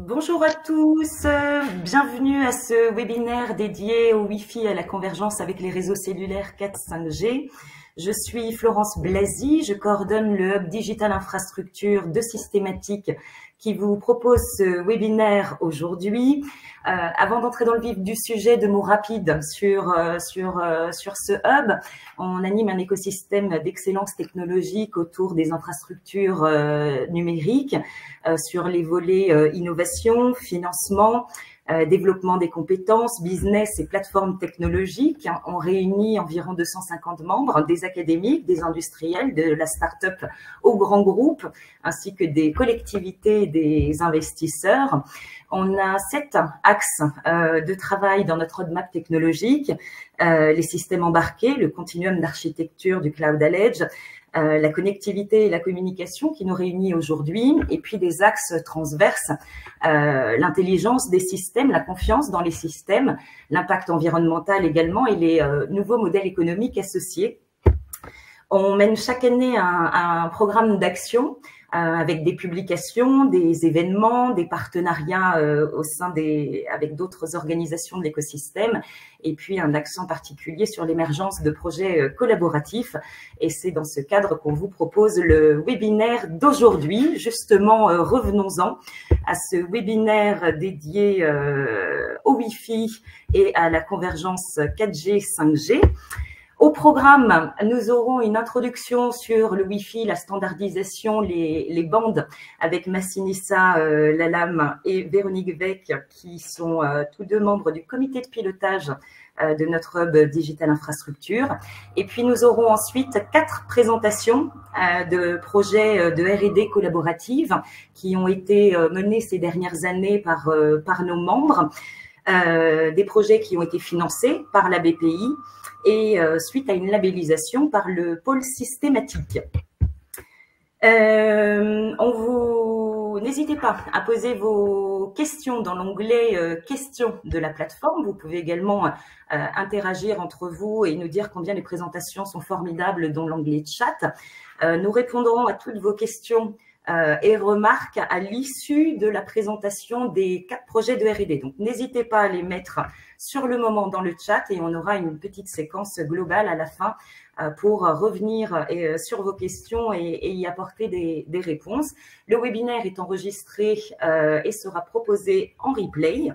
Bonjour à tous, bienvenue à ce webinaire dédié au Wi-Fi et à la convergence avec les réseaux cellulaires 4-5G. Je suis Florence Blasi, je coordonne le Hub Digital Infrastructure de Systématique qui vous propose ce webinaire aujourd'hui. Avant d'entrer dans le vif du sujet, deux mots rapides sur ce hub. On anime un écosystème d'excellence technologique autour des infrastructures numériques, sur les volets innovation, financement, développement des compétences, business et plateformes technologiques. On réunit environ 250 membres, des académiques, des industriels, de la start-up aux grands groupes, ainsi que des collectivités, des investisseurs. On a 7 axes de travail dans notre roadmap technologique, les systèmes embarqués, le continuum d'architecture du Cloud à l'Edge, la connectivité et la communication qui nous réunit aujourd'hui, et puis des axes transverses, l'intelligence des systèmes, la confiance dans les systèmes, l'impact environnemental également et les nouveaux modèles économiques associés. On mène chaque année un programme d'action avec des publications, des événements, des partenariats avec d'autres organisations de l'écosystème, et puis un accent particulier sur l'émergence de projets collaboratifs. Et c'est dans ce cadre qu'on vous propose le webinaire d'aujourd'hui. Justement, revenons-en à ce webinaire dédié au Wi-Fi et à la convergence 4G, 5G. Au programme, nous aurons une introduction sur le Wi-Fi, la standardisation, les bandes avec Massinissa Lalam et Véronique Weck, qui sont tous deux membres du comité de pilotage de notre hub Digital Infrastructure. Et puis nous aurons ensuite 4 présentations de projets de R&D collaborative qui ont été menés ces dernières années par nos membres, des projets qui ont été financés par la BPI et suite à une labellisation par le pôle systématique. N'hésitez pas à poser vos questions dans l'onglet questions de la plateforme. Vous pouvez également interagir entre vous et nous dire combien les présentations sont formidables dans l'onglet chat. Nous répondrons à toutes vos questions et remarques à l'issue de la présentation des 4 projets de R&D. Donc, n'hésitez pas à les mettre sur le moment dans le chat et on aura une petite séquence globale à la fin pour revenir sur vos questions et y apporter des réponses. Le webinaire est enregistré et sera proposé en replay.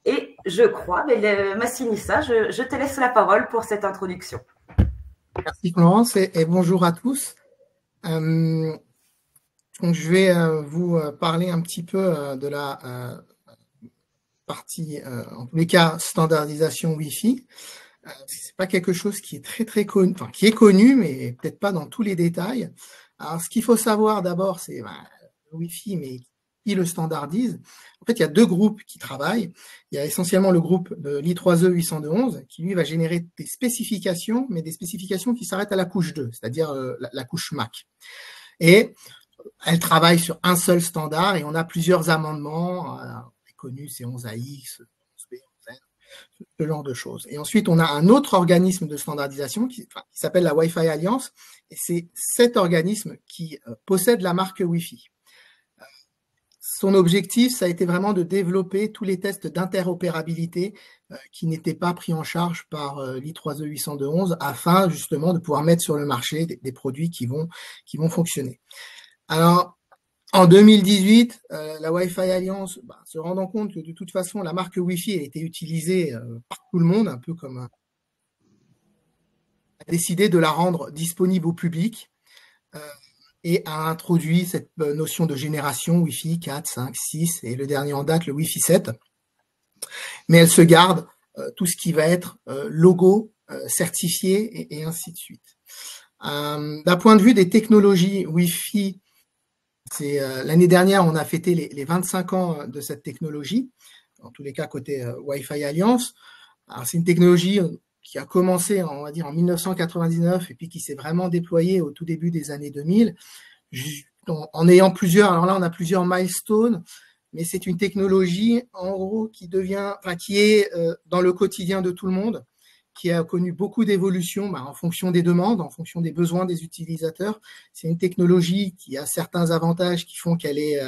Et je crois, Massinissa, je te laisse la parole pour cette introduction. Merci Florence et bonjour à tous. Donc, je vais vous parler un petit peu de la partie, en tous les cas, standardisation Wi-Fi. C'est pas quelque chose qui est très connu, enfin qui est connu, mais peut-être pas dans tous les détails. Alors, ce qu'il faut savoir d'abord, c'est le Wi-Fi, mais qui le standardise. En fait, il y a 2 groupes qui travaillent. Il y a essentiellement le groupe de l'I3E 802.11 qui, lui, va générer des spécifications, mais des spécifications qui s'arrêtent à la couche 2, c'est-à-dire la couche MAC. Et elle travaille sur un seul standard et on a plusieurs amendements, connus, c'est 11AX, 11B, 11N, ce genre de choses. Et ensuite, on a un autre organisme de standardisation qui s'appelle la Wi-Fi Alliance, et c'est cet organisme qui possède la marque Wi-Fi. Son objectif, ça a été vraiment de développer tous les tests d'interopérabilité qui n'étaient pas pris en charge par l'I3E 802.11 afin justement de pouvoir mettre sur le marché des produits qui vont fonctionner. Alors, en 2018, la Wi-Fi Alliance, se rendant compte que de toute façon, la marque Wi-Fi a été utilisée par tout le monde, un peu comme a décidé de la rendre disponible au public et a introduit cette notion de génération Wi-Fi 4, 5, 6 et le dernier en date, le Wi-Fi 7. Mais elle se garde tout ce qui va être logo, certifié et ainsi de suite. D'un point de vue des technologies Wi-Fi, l'année dernière, on a fêté les 25 ans de cette technologie, en tous les cas côté Wi-Fi Alliance. C'est une technologie qui a commencé, on va dire, en 1999 et puis qui s'est vraiment déployée au tout début des années 2000, en ayant plusieurs, alors là on a plusieurs milestones, mais c'est une technologie en gros qui est dans le quotidien de tout le monde, qui a connu beaucoup d'évolutions en fonction des demandes, en fonction des besoins des utilisateurs. C'est une technologie qui a certains avantages qui font qu'elle est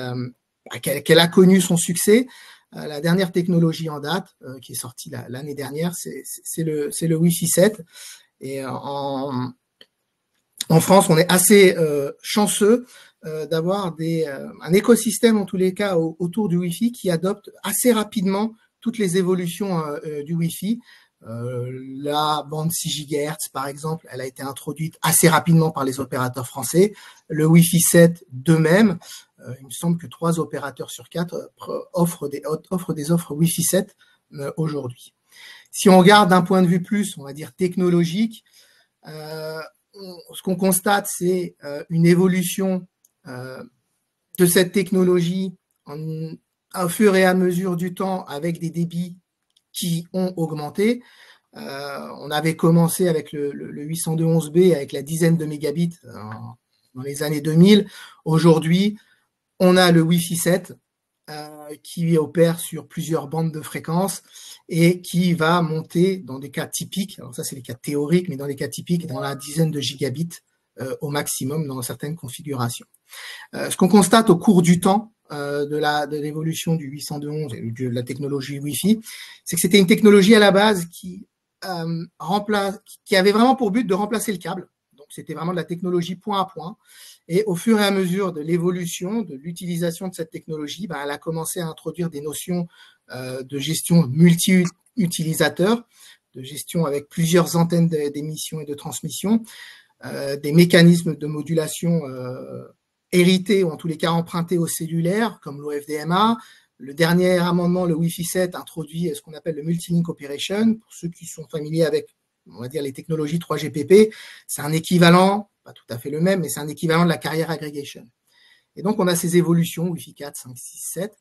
qu'elle a connu son succès. La dernière technologie en date, qui est sortie l'année dernière, c'est le Wi-Fi 7. Et en France, on est assez chanceux d'avoir un écosystème, en tous les cas, autour du Wi-Fi qui adopte assez rapidement toutes les évolutions du Wi-Fi. La bande 6 GHz, par exemple, elle a été introduite assez rapidement par les opérateurs français. Le Wi-Fi 7, de même. Il me semble que 3 opérateurs sur 4 offrent des offres Wi-Fi 7 aujourd'hui. Si on regarde d'un point de vue plus, on va dire technologique, ce qu'on constate, c'est une évolution de cette technologie au fur et à mesure du temps avec des débits qui ont augmenté. On avait commencé avec le 802.11b avec la dizaine de mégabits dans les années 2000. Aujourd'hui, on a le Wi-Fi 7 qui opère sur plusieurs bandes de fréquences et qui va monter dans des cas typiques, alors ça c'est les cas théoriques, mais dans les cas typiques, dans la dizaine de gigabits au maximum dans certaines configurations. Ce qu'on constate au cours du temps de l'évolution du 802.11 et de la technologie Wi-Fi, c'est que c'était une technologie à la base qui avait vraiment pour but de remplacer le câble. Donc c'était vraiment de la technologie point à point. Et au fur et à mesure de l'évolution, de l'utilisation de cette technologie, elle a commencé à introduire des notions de gestion multi-utilisateurs, de gestion avec plusieurs antennes d'émission et de transmission, des mécanismes de modulation hérités ou en tous les cas empruntés au cellulaire, comme l'OFDMA. Le dernier amendement, le Wi-Fi 7, introduit ce qu'on appelle le Multilink Operation. Pour ceux qui sont familiers avec, on va dire, les technologies 3GPP, c'est un équivalent, pas tout à fait le même, mais c'est un équivalent de la carrier aggregation. Et donc, on a ces évolutions, Wi-Fi 4, 5, 6, 7.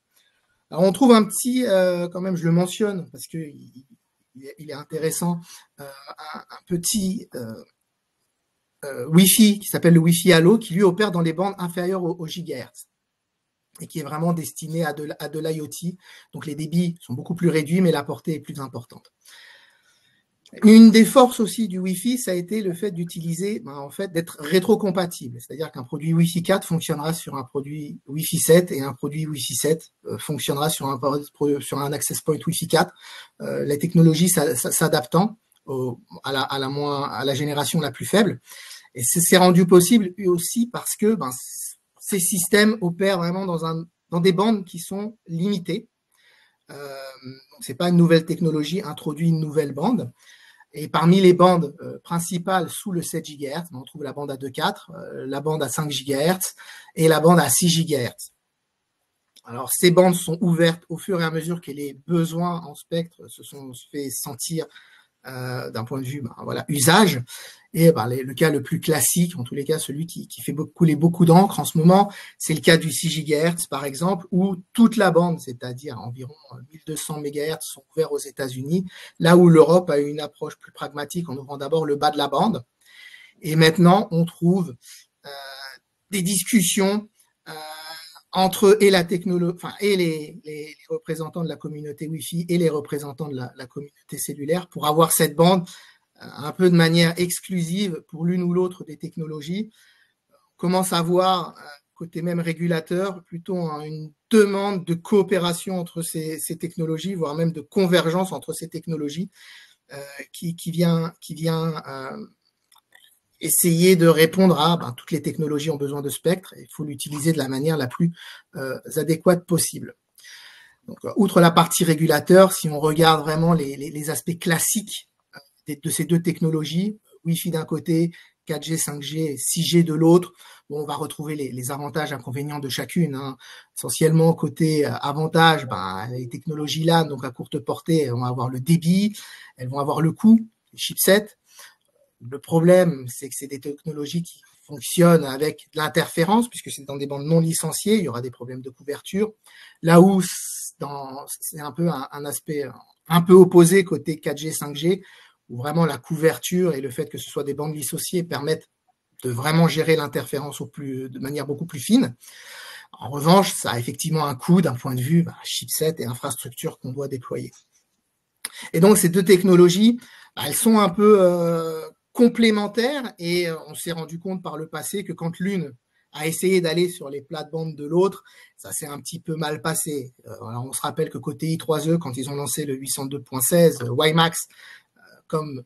Alors, on trouve un petit, quand même, je le mentionne, parce qu'il est intéressant, un petit Wi-Fi qui s'appelle le Wi-Fi Halo, qui lui opère dans les bandes inférieures aux gigahertz et qui est vraiment destiné à de l'IoT. Donc, les débits sont beaucoup plus réduits, mais la portée est plus importante. Une des forces aussi du Wi-Fi, ça a été le fait d'utiliser, en fait, d'être rétrocompatible. C'est-à-dire qu'un produit Wi-Fi 4 fonctionnera sur un produit Wi-Fi 7 et un produit Wi-Fi 7 fonctionnera sur un access point Wi-Fi 4. La technologie s'adaptant à la génération la plus faible. Et c'est rendu possible aussi parce que ces systèmes opèrent vraiment dans des bandes qui sont limitées. C'est pas une nouvelle technologie, introduit une nouvelle bande. Et parmi les bandes principales sous le 7 GHz, on trouve la bande à 2,4, la bande à 5 GHz et la bande à 6 GHz. Alors, ces bandes sont ouvertes au fur et à mesure que les besoins en spectre se sont fait sentir d'un point de vue usage. Et le cas le plus classique, en tous les cas, celui qui fait couler beaucoup d'encre en ce moment, c'est le cas du 6 GHz, par exemple, où toute la bande, c'est-à-dire environ 1200 MHz, sont ouverts aux États-Unis, là où l'Europe a une approche plus pragmatique en ouvrant d'abord le bas de la bande. Et maintenant, on trouve des discussions entre eux et la technologie, et les représentants de la communauté Wi-Fi et les représentants de la communauté cellulaire pour avoir cette bande un peu de manière exclusive pour l'une ou l'autre des technologies. On commence à voir, côté même régulateur, plutôt une demande de coopération entre ces technologies, voire même de convergence entre ces technologies qui vient essayer de répondre à toutes les technologies ont besoin de spectre et il faut l'utiliser de la manière la plus adéquate possible. Donc, outre la partie régulateur, si on regarde vraiment les aspects classiques de ces deux technologies, Wi-Fi d'un côté, 4G, 5G, 6G de l'autre, on va retrouver les avantages et inconvénients de chacune. Essentiellement, côté avantage, les technologies LAN, donc à courte portée, elles vont avoir le débit, elles vont avoir le coût, les chipsets. Le problème, c'est que c'est des technologies qui fonctionnent avec de l'interférence, puisque c'est dans des bandes non licenciées, il y aura des problèmes de couverture. Là où c'est un peu un aspect un peu opposé côté 4G, 5G, où vraiment la couverture et le fait que ce soit des bandes licenciées permettent de vraiment gérer l'interférence de manière beaucoup plus fine. En revanche, ça a effectivement un coût d'un point de vue chipset et infrastructure qu'on doit déployer. Et donc, ces deux technologies, elles sont un peu complémentaires et on s'est rendu compte par le passé que quand l'une à essayer d'aller sur les plates-bandes de l'autre, ça s'est un petit peu mal passé. Alors on se rappelle que côté I3E, quand ils ont lancé le 802.16 WiMAX, comme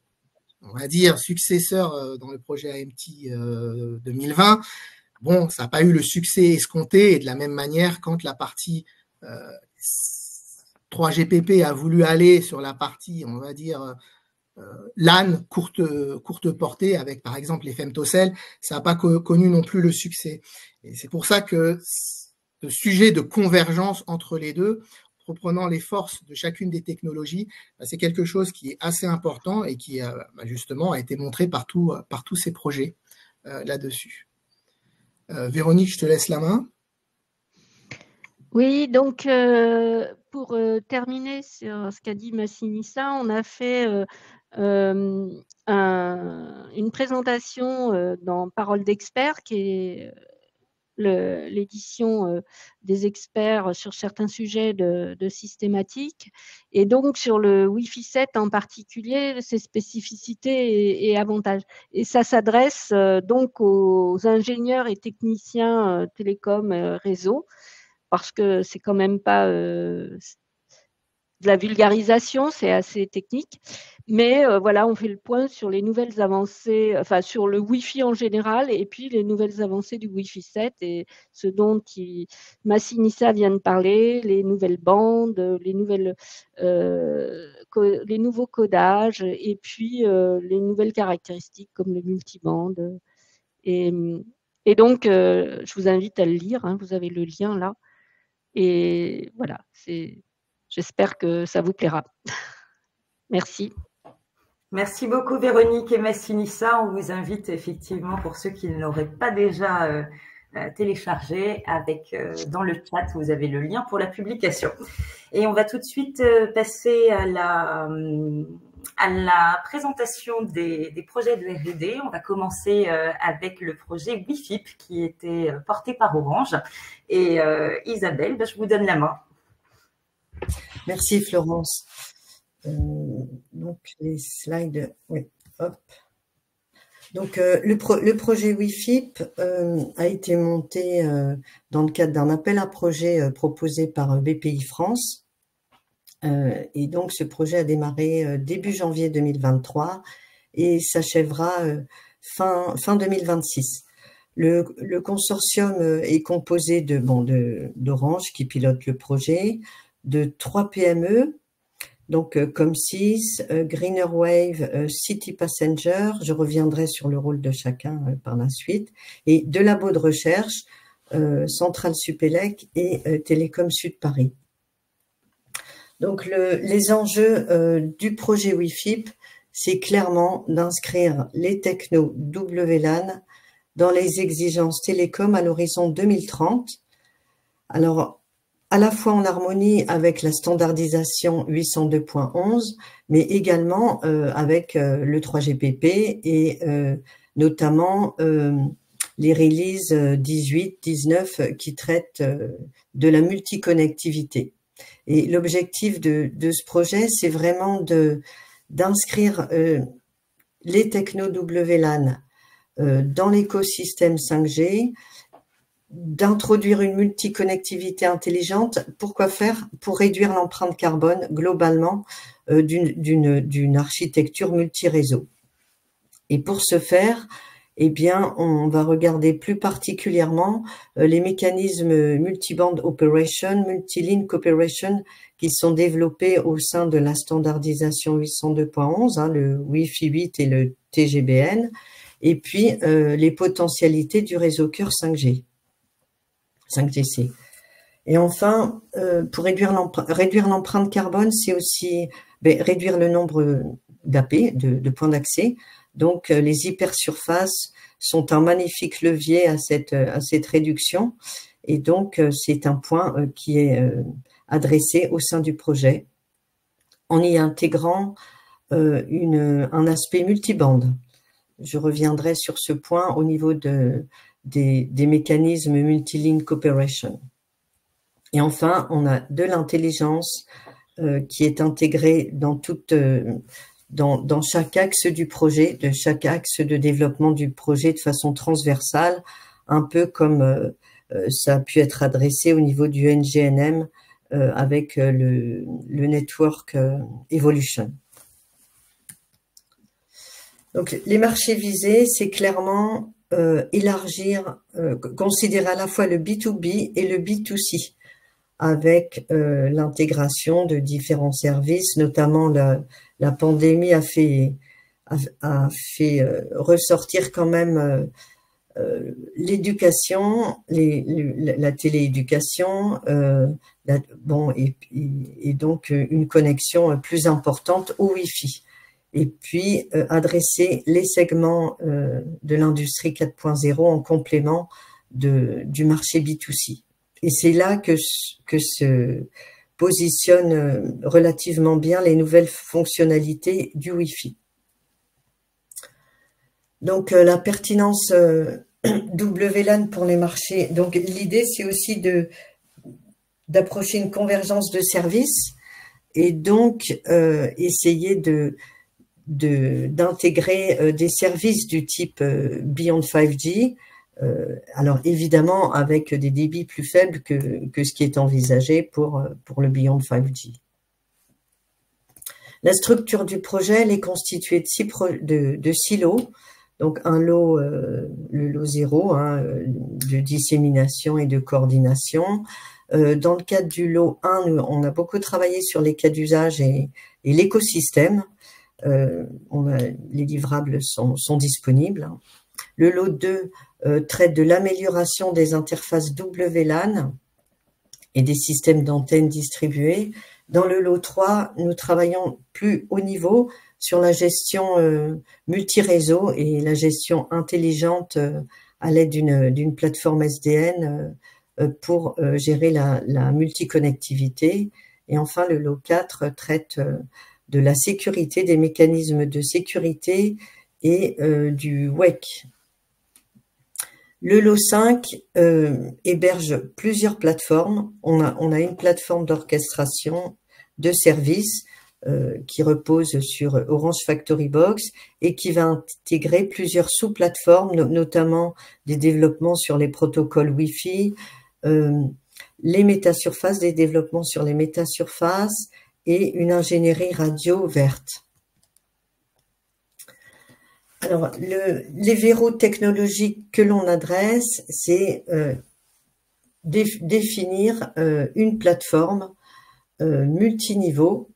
on va dire successeur dans le projet AMT 2020, bon, ça n'a pas eu le succès escompté, et de la même manière, quand la partie 3GPP a voulu aller sur la partie, on va dire, LAN, courte portée, avec par exemple les femtocell, ça n'a pas connu non plus le succès. Et c'est pour ça que le sujet de convergence entre les deux, reprenant les forces de chacune des technologies, c'est quelque chose qui est assez important et qui justement a été montré par tous ces projets là-dessus. Véronique, je te laisse la main. Oui, donc pour terminer sur ce qu'a dit Massinissa, on a fait une présentation dans Parole d'experts, qui est l'édition des experts sur certains sujets de systématique. Et donc, sur le Wi-Fi 7 en particulier, ses spécificités et avantages. Et ça s'adresse donc aux ingénieurs et techniciens télécom réseau, parce que c'est quand même pas de la vulgarisation, c'est assez technique. Mais voilà, on fait le point sur les nouvelles avancées, enfin sur le Wi-Fi en général, et puis les nouvelles avancées du Wi-Fi 7 et ce dont Massinissa vient de parler, les nouvelles bandes, les nouveaux codages, et puis les nouvelles caractéristiques comme le multibande. Et donc, je vous invite à le lire, hein, vous avez le lien là. Et voilà, j'espère que ça vous plaira. Merci. Merci beaucoup Véronique et Massinissa. On vous invite effectivement, pour ceux qui ne l'auraient pas déjà téléchargé, dans le chat, vous avez le lien pour la publication. Et on va tout de suite passer à la présentation des projets de R&D. On va commencer avec le projet WIFIP qui était porté par Orange. Et Isabelle, je vous donne la main. Merci Florence. Donc les slides, oui, hop. Donc le projet WIFIP a été monté dans le cadre d'un appel à projet proposé par BPI France. Et donc ce projet a démarré début janvier 2023 et s'achèvera fin 2026. Le consortium est composé d'Orange qui pilote le projet, de 3 PME, donc Comsys, Greener Wave, City Passenger, je reviendrai sur le rôle de chacun par la suite, et deux labos de recherche, Centrale Supélec et Télécom Sud Paris. Donc les enjeux du projet WIFIP, c'est clairement d'inscrire les technos WLAN dans les exigences télécom à l'horizon 2030. Alors, à la fois en harmonie avec la standardisation 802.11, mais également avec le 3GPP et notamment les releases 18, 19 qui traitent de la multiconnectivité. Et l'objectif de ce projet, c'est vraiment d'inscrire les technos WLAN dans l'écosystème 5G, d'introduire une multiconnectivité intelligente. Pourquoi faire? Pour réduire l'empreinte carbone globalement d'une architecture multiréseau. Et pour ce faire, eh bien, on va regarder plus particulièrement les mécanismes multiband operation, multilink operation qui sont développés au sein de la standardisation 802.11, hein, le Wi-Fi 8 et le TGBN, et puis les potentialités du réseau cœur 5G. 5GC. Et enfin, pour réduire l'empreinte carbone, c'est aussi réduire le nombre d'AP, de points d'accès. Donc, les hypersurfaces sont un magnifique levier à cette réduction. Et donc, c'est un point qui est adressé au sein du projet en y intégrant un aspect multibande. Je reviendrai sur ce point au niveau des mécanismes multilink operation. Et enfin, on a de l'intelligence qui est intégrée dans chaque axe du projet, de chaque axe de développement du projet de façon transversale, un peu comme ça a pu être adressé au niveau du NGNM avec le Network Evolution. Donc, les marchés visés, c'est clairement élargir, considérer à la fois le B2B et le B2C, avec l'intégration de différents services, notamment la pandémie a fait ressortir quand même l'éducation, la télééducation, et donc une connexion plus importante au Wi-Fi. Et puis adresser les segments de l'industrie 4.0 en complément du marché B2C. Et c'est là que se positionnent relativement bien les nouvelles fonctionnalités du Wi-Fi. Donc la pertinence WLAN pour les marchés. Donc l'idée c'est aussi d'approcher une convergence de services et donc essayer d'intégrer des services du type Beyond 5G, alors évidemment avec des débits plus faibles que ce qui est envisagé pour le Beyond 5G. La structure du projet elle est constituée de 6 lots. Donc un lot, le lot 0, de dissémination et de coordination. Dans le cadre du lot 1, on a beaucoup travaillé sur les cas d'usage et l'écosystème. Les livrables sont disponibles. Le lot 2 traite de l'amélioration des interfaces WLAN et des systèmes d'antennes distribuées. Dans le lot 3, nous travaillons plus haut niveau sur la gestion multi-réseau et la gestion intelligente à l'aide d'une plateforme SDN pour gérer la multiconnectivité. Et enfin, le lot 4 traite de la sécurité, des mécanismes de sécurité et du WEC. Le lot 5 héberge plusieurs plateformes. On a une plateforme d'orchestration de services qui repose sur Orange Factory Box et qui va intégrer plusieurs sous-plateformes, notamment des développements sur les protocoles Wi-Fi, les métasurfaces, des développements sur les métasurfaces et une ingénierie radio verte. Alors, les verrous technologiques que l'on adresse, c'est définir une plateforme multiniveau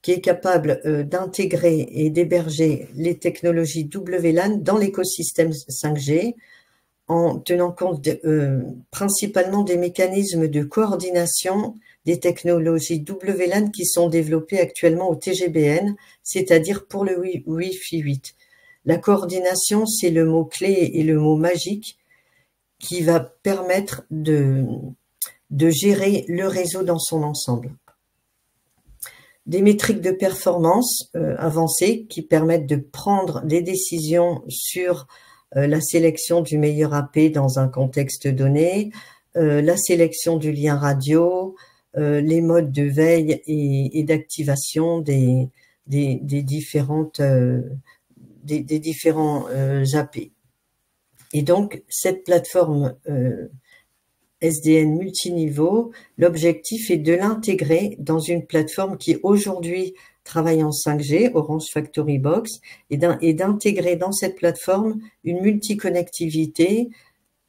qui est capable d'intégrer et d'héberger les technologies WLAN dans l'écosystème 5G en tenant compte principalement des mécanismes de coordination des technologies WLAN qui sont développées actuellement au TGBN, c'est-à-dire pour le Wi-Fi 8. La coordination, c'est le mot-clé et le mot magique qui va permettre de gérer le réseau dans son ensemble. Des métriques de performance avancées qui permettent de prendre des décisions sur la sélection du meilleur AP dans un contexte donné, la sélection du lien radio, les modes de veille et d'activation des différents AP. Et donc, cette plateforme SDN multiniveau, l'objectif est de l'intégrer dans une plateforme qui aujourd'hui travaille en 5G, Orange Factory Box, et d'intégrer dans cette plateforme une multiconnectivité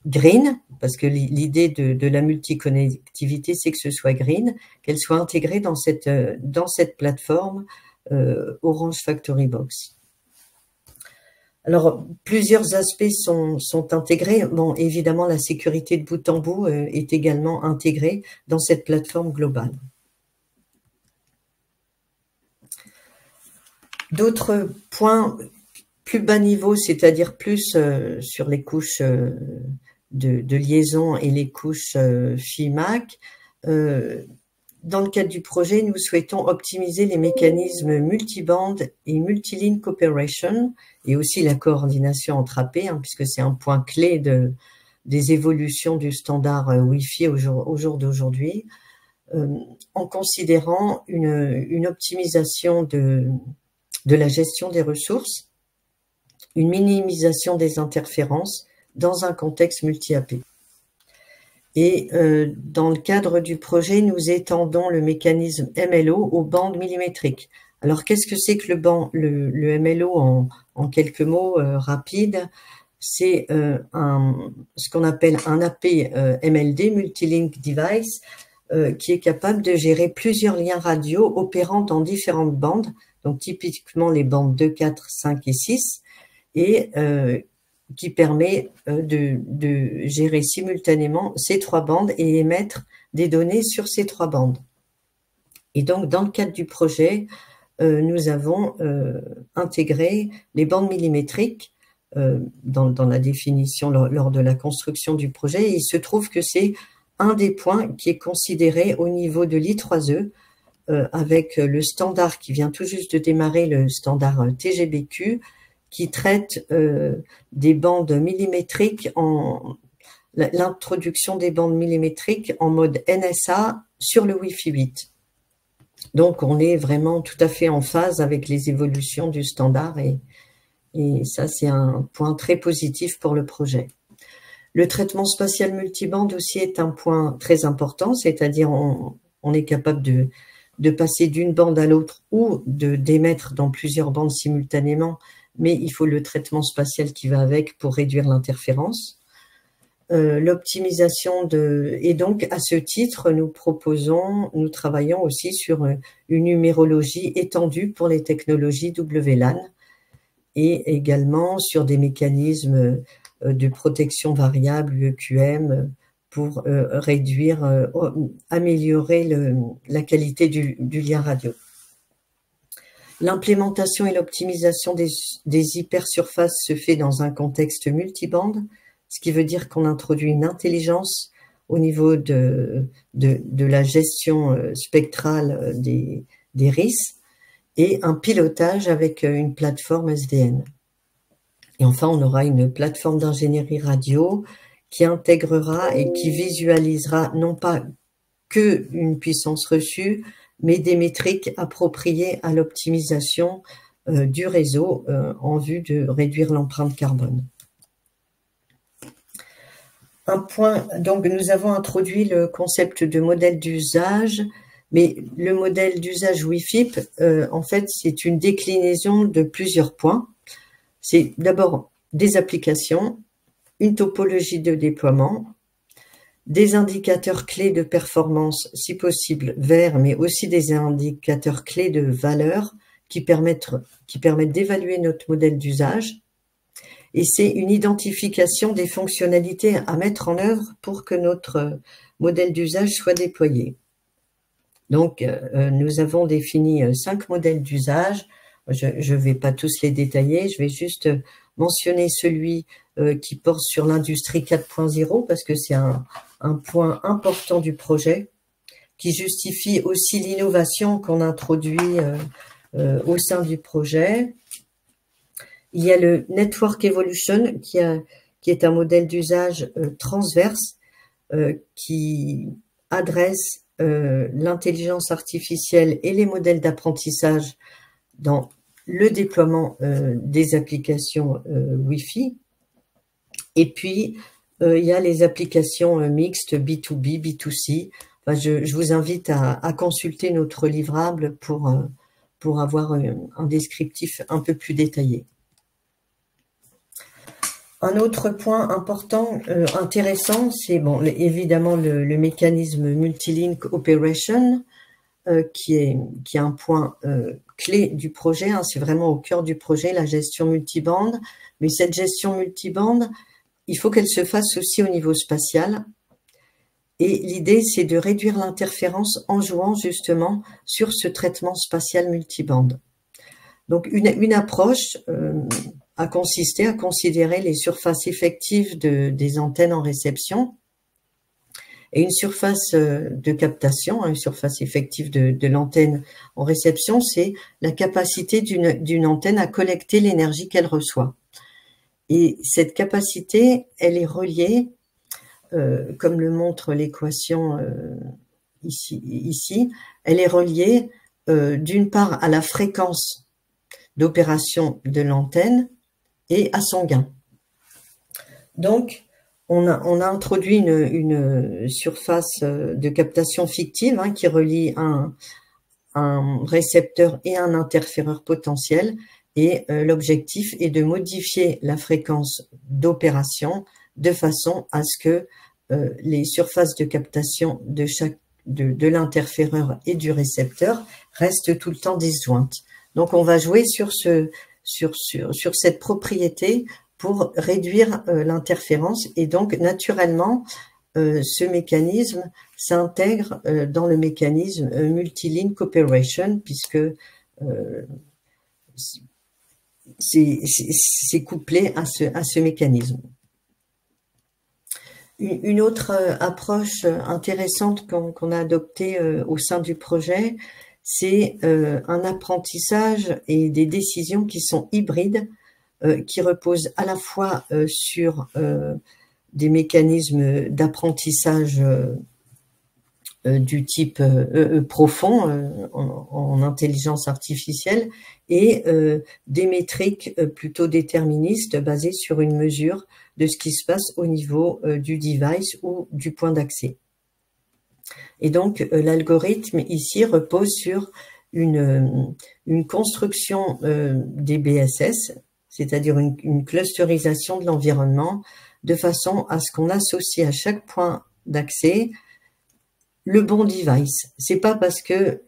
green, parce que l'idée de la multiconnectivité, c'est que ce soit green, qu'elle soit intégrée dans cette plateforme Orange Factory Box. Alors, plusieurs aspects sont intégrés. Bon, évidemment, la sécurité de bout en bout est également intégrée dans cette plateforme globale. D'autres points plus bas niveau, c'est-à-dire plus sur les couches de liaison et les couches FIMAC. Dans le cadre du projet, nous souhaitons optimiser les mécanismes multiband et multilink cooperation et aussi la coordination entre AP, puisque c'est un point clé des évolutions du standard Wi-Fi au jour d'aujourd'hui, en considérant une optimisation de la gestion des ressources, une minimisation des interférences, dans un contexte multi-AP. Et dans le cadre du projet, nous étendons le mécanisme MLO aux bandes millimétriques. Alors, qu'est-ce que c'est que le MLO en quelques mots rapides? C'est ce qu'on appelle un AP MLD, Multilink Device, qui est capable de gérer plusieurs liens radio opérant dans différentes bandes, donc typiquement les bandes 2, 4, 5 et 6, et qui permet de gérer simultanément ces 3 bandes et émettre des données sur ces 3 bandes. Et donc, dans le cadre du projet, nous avons intégré les bandes millimétriques dans la définition lors de la construction du projet. Et il se trouve que c'est un des points qui est considéré au niveau de l'I3E avec le standard qui vient tout juste de démarrer, le standard TGBQ, qui traite des bandes millimétriques, l'introduction des bandes millimétriques en mode NSA sur le Wi-Fi 8. Donc, on est vraiment tout à fait en phase avec les évolutions du standard et ça, c'est un point très positif pour le projet. Le traitement spatial multibande aussi est un point très important, c'est-à-dire on est capable de passer d'une bande à l'autre ou d'émettre dans plusieurs bandes simultanément, mais il faut le traitement spatial qui va avec pour réduire l'interférence. L'optimisation et donc à ce titre, nous travaillons aussi sur une numérologie étendue pour les technologies WLAN et également sur des mécanismes de protection variable EQM pour améliorer la qualité du lien radio. L'implémentation et l'optimisation des hypersurfaces se fait dans un contexte multibande, ce qui veut dire qu'on introduit une intelligence au niveau de la gestion spectrale des RIS et un pilotage avec une plateforme SDN. Et enfin, on aura une plateforme d'ingénierie radio qui intégrera et qui visualisera non pas que une puissance reçue, mais des métriques appropriées à l'optimisation du réseau en vue de réduire l'empreinte carbone. Un point, donc nous avons introduit le concept de modèle d'usage, mais le modèle d'usage Wi-Fi, en fait, c'est une déclinaison de plusieurs points. C'est d'abord des applications, une topologie de déploiement, des indicateurs clés de performance, si possible verts, mais aussi des indicateurs clés de valeur qui permettent d'évaluer notre modèle d'usage. Et c'est une identification des fonctionnalités à mettre en œuvre pour que notre modèle d'usage soit déployé. Donc, nous avons défini 5 modèles d'usage. Je ne vais pas tous les détailler, je vais juste mentionner celui qui porte sur l'industrie 4.0 parce que c'est un point important du projet qui justifie aussi l'innovation qu'on introduit au sein du projet. Il y a le Network Evolution qui est un modèle d'usage transverse qui adresse l'intelligence artificielle et les modèles d'apprentissage dans le déploiement des applications Wi-Fi. Et puis, il y a les applications mixtes B2B, B2C. Enfin, je vous invite à consulter notre livrable pour avoir un descriptif un peu plus détaillé. Un autre point important, intéressant, c'est bon, évidemment le mécanisme Multilink Operation, qui est un point clé du projet, hein, c'est vraiment au cœur du projet, la gestion multibande. Mais cette gestion multibande, il faut qu'elle se fasse aussi au niveau spatial. Et l'idée, c'est de réduire l'interférence en jouant justement sur ce traitement spatial multibande. Donc, une approche a consisté à considérer les surfaces effectives des antennes en réception et une surface de captation, une surface effective de l'antenne en réception, c'est la capacité d'une antenne à collecter l'énergie qu'elle reçoit. Et cette capacité, elle est reliée, comme le montre l'équation ici, elle est reliée d'une part à la fréquence d'opération de l'antenne et à son gain. Donc, on a introduit une surface de captation fictive qui relie un récepteur et un interféreur potentiel. Et l'objectif est de modifier la fréquence d'opération de façon à ce que les surfaces de captation de l'interféreur et du récepteur restent tout le temps disjointes. Donc, on va jouer sur cette propriété pour réduire l'interférence, et donc naturellement ce mécanisme s'intègre dans le mécanisme multi-link operation, puisque c'est couplé à ce mécanisme. Une autre approche intéressante qu'on a adoptée au sein du projet, c'est un apprentissage et des décisions qui sont hybrides, qui reposent à la fois sur des mécanismes d'apprentissage du type profond en intelligence artificielle, et des métriques plutôt déterministes basées sur une mesure de ce qui se passe au niveau du device ou du point d'accès. Et donc l'algorithme ici repose sur une construction des BSS, c'est-à-dire une clusterisation de l'environnement, de façon à ce qu'on associe à chaque point d'accès le bon device. C'est pas parce que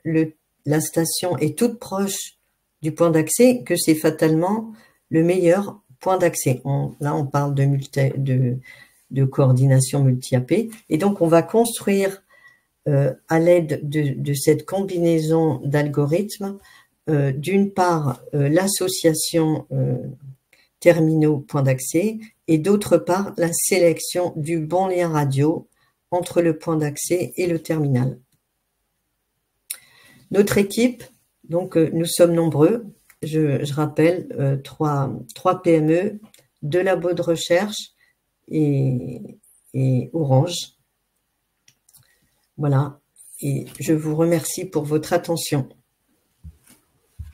la station est toute proche du point d'accès que c'est fatalement le meilleur point d'accès. Là, on parle de coordination multi-AP. Et donc, on va construire à l'aide de cette combinaison d'algorithmes, d'une part, l'association terminaux point d'accès, et d'autre part, la sélection du bon lien radio entre le point d'accès et le terminal. Notre équipe, donc nous sommes nombreux, je rappelle, 3 PME, 2 labos de recherche et Orange. Voilà, et je vous remercie pour votre attention.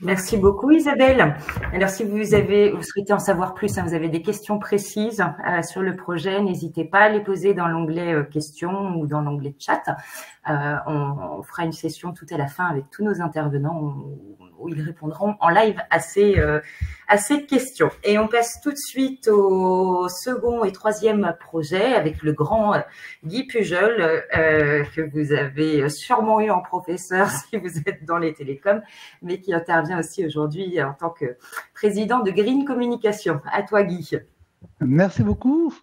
Merci beaucoup Isabelle. Alors si vous souhaitez en savoir plus, vous avez des questions précises sur le projet, n'hésitez pas à les poser dans l'onglet questions ou dans l'onglet chat. On fera une session tout à la fin avec tous nos intervenants où ils répondront en live à ces questions. Et on passe tout de suite au second et troisième projet avec le grand Guy Pujol, que vous avez sûrement eu en professeur si vous êtes dans les télécoms, mais qui intervient aussi aujourd'hui en tant que président de Green Communication. À toi Guy. Merci beaucoup.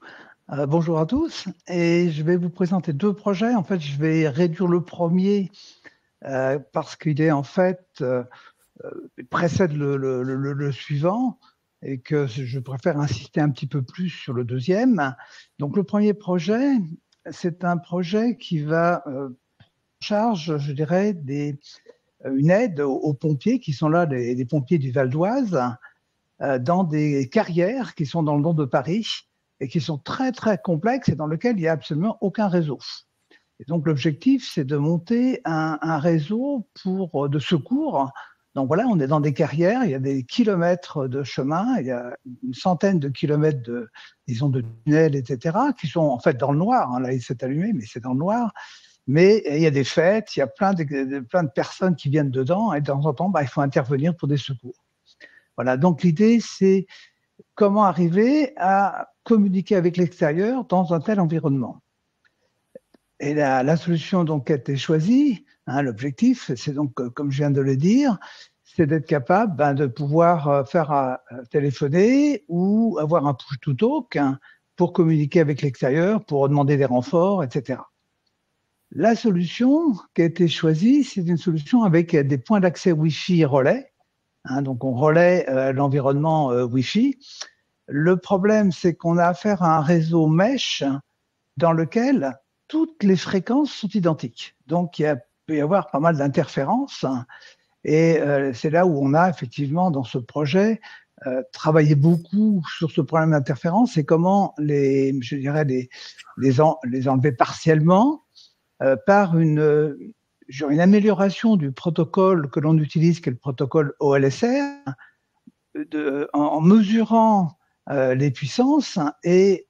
Bonjour à tous, et je vais vous présenter 2 projets. En fait, je vais réduire le premier parce qu'il est en fait précède le suivant, et que je préfère insister un petit peu plus sur le deuxième. Donc le premier projet, c'est un projet qui va charge, je dirais, une aide aux pompiers qui sont là, les pompiers du Val d'Oise, dans des carrières qui sont dans le nord de Paris et qui sont très très complexes et dans lesquelles il n'y a absolument aucun réseau. Et donc l'objectif, c'est de monter un réseau de secours. Donc voilà, on est dans des carrières, il y a des kilomètres de chemin, il y a une centaine de kilomètres de tunnels, etc., qui sont en fait dans le noir. Là, il s'est allumé, mais c'est dans le noir. Mais il y a des fêtes, il y a plein de personnes qui viennent dedans, et de temps en temps, il faut intervenir pour des secours. Voilà, donc l'idée, c'est comment arriver à communiquer avec l'extérieur dans un tel environnement. Et la solution donc qui a été choisie, l'objectif, c'est donc, comme je viens de le dire, c'est d'être capable de pouvoir faire téléphoner ou avoir un push-to-talk pour communiquer avec l'extérieur, pour demander des renforts, etc. La solution qui a été choisie, c'est une solution avec des points d'accès Wi-Fi relais. Donc on relaie l'environnement Wi-Fi. Le problème, c'est qu'on a affaire à un réseau mesh dans lequel toutes les fréquences sont identiques. Donc il peut y avoir pas mal d'interférences. Et c'est là où on a effectivement dans ce projet travaillé beaucoup sur ce problème d'interférence et comment les enlever partiellement par une amélioration du protocole que l'on utilise, qui est le protocole OLSR, en mesurant les puissances et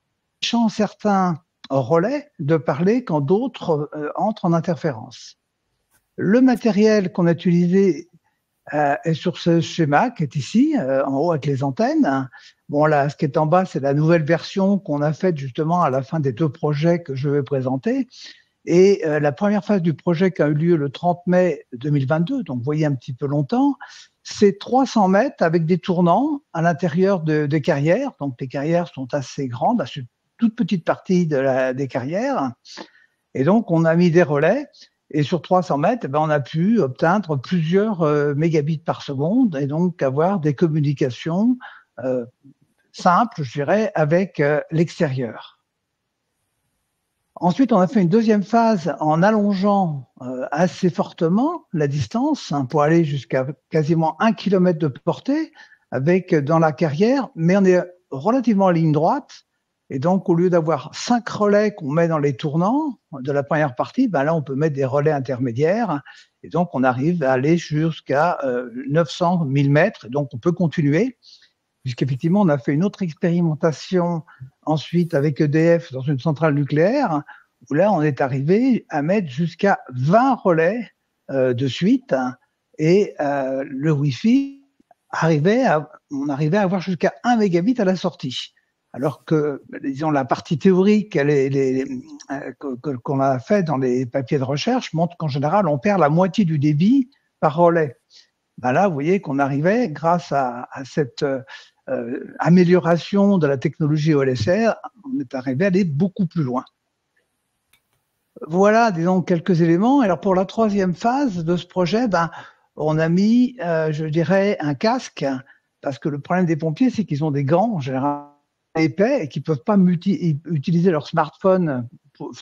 certains relais de parler quand d'autres entrent en interférence. Le matériel qu'on a utilisé est sur ce schéma qui est ici, en haut avec les antennes. Bon, là, ce qui est en bas, c'est la nouvelle version qu'on a faite justement à la fin des 2 projets que je vais présenter. Et la première phase du projet qui a eu lieu le 30 mai 2022, donc vous voyez un petit peu longtemps, c'est 300 mètres avec des tournants à l'intérieur des carrières. Donc les carrières sont assez grandes, c'est une toute petite partie des carrières. Et donc on a mis des relais. Et sur 300 mètres, on a pu obtenir plusieurs mégabits par seconde et donc avoir des communications simples, je dirais, avec l'extérieur. Ensuite, on a fait une deuxième phase en allongeant assez fortement la distance pour aller jusqu'à quasiment 1 km de portée avec dans la carrière, mais on est relativement en ligne droite. Et donc, au lieu d'avoir 5 relais qu'on met dans les tournants de la première partie, là, on peut mettre des relais intermédiaires. Et donc, on arrive à aller jusqu'à 900 000 mètres. Donc, on peut continuer, puisqu'effectivement, on a fait une autre expérimentation ensuite avec EDF dans une centrale nucléaire, où là, on est arrivé à mettre jusqu'à 20 relais de suite. Et le Wi-Fi, on arrivait à avoir jusqu'à 1 mégabit à la sortie. Alors que, disons, la partie théorique qu'on a fait dans les papiers de recherche montre qu'en général, on perd la moitié du débit par relais. Là, vous voyez qu'on arrivait, grâce à cette amélioration de la technologie OLSR, on est arrivé à aller beaucoup plus loin. Voilà, disons, quelques éléments. Alors, pour la 3e phase de ce projet, on a mis, je dirais, un casque, parce que le problème des pompiers, c'est qu'ils ont des gants, en général, épais et qui peuvent pas utiliser leur smartphone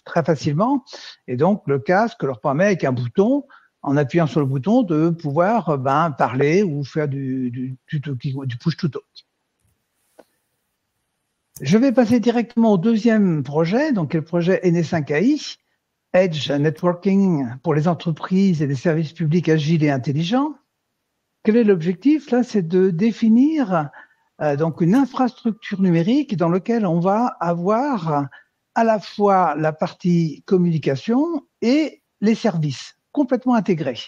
très facilement. Et donc, le casque leur permet, avec un bouton, en appuyant sur le bouton, de pouvoir parler ou faire du push-to-talk. Je vais passer directement au 2e projet, donc le projet NS5AI, Edge Networking pour les entreprises et les services publics agiles et intelligents. Quel est l'objectif? Là, c'est de définir donc une infrastructure numérique dans laquelle on va avoir à la fois la partie communication et les services complètement intégrés.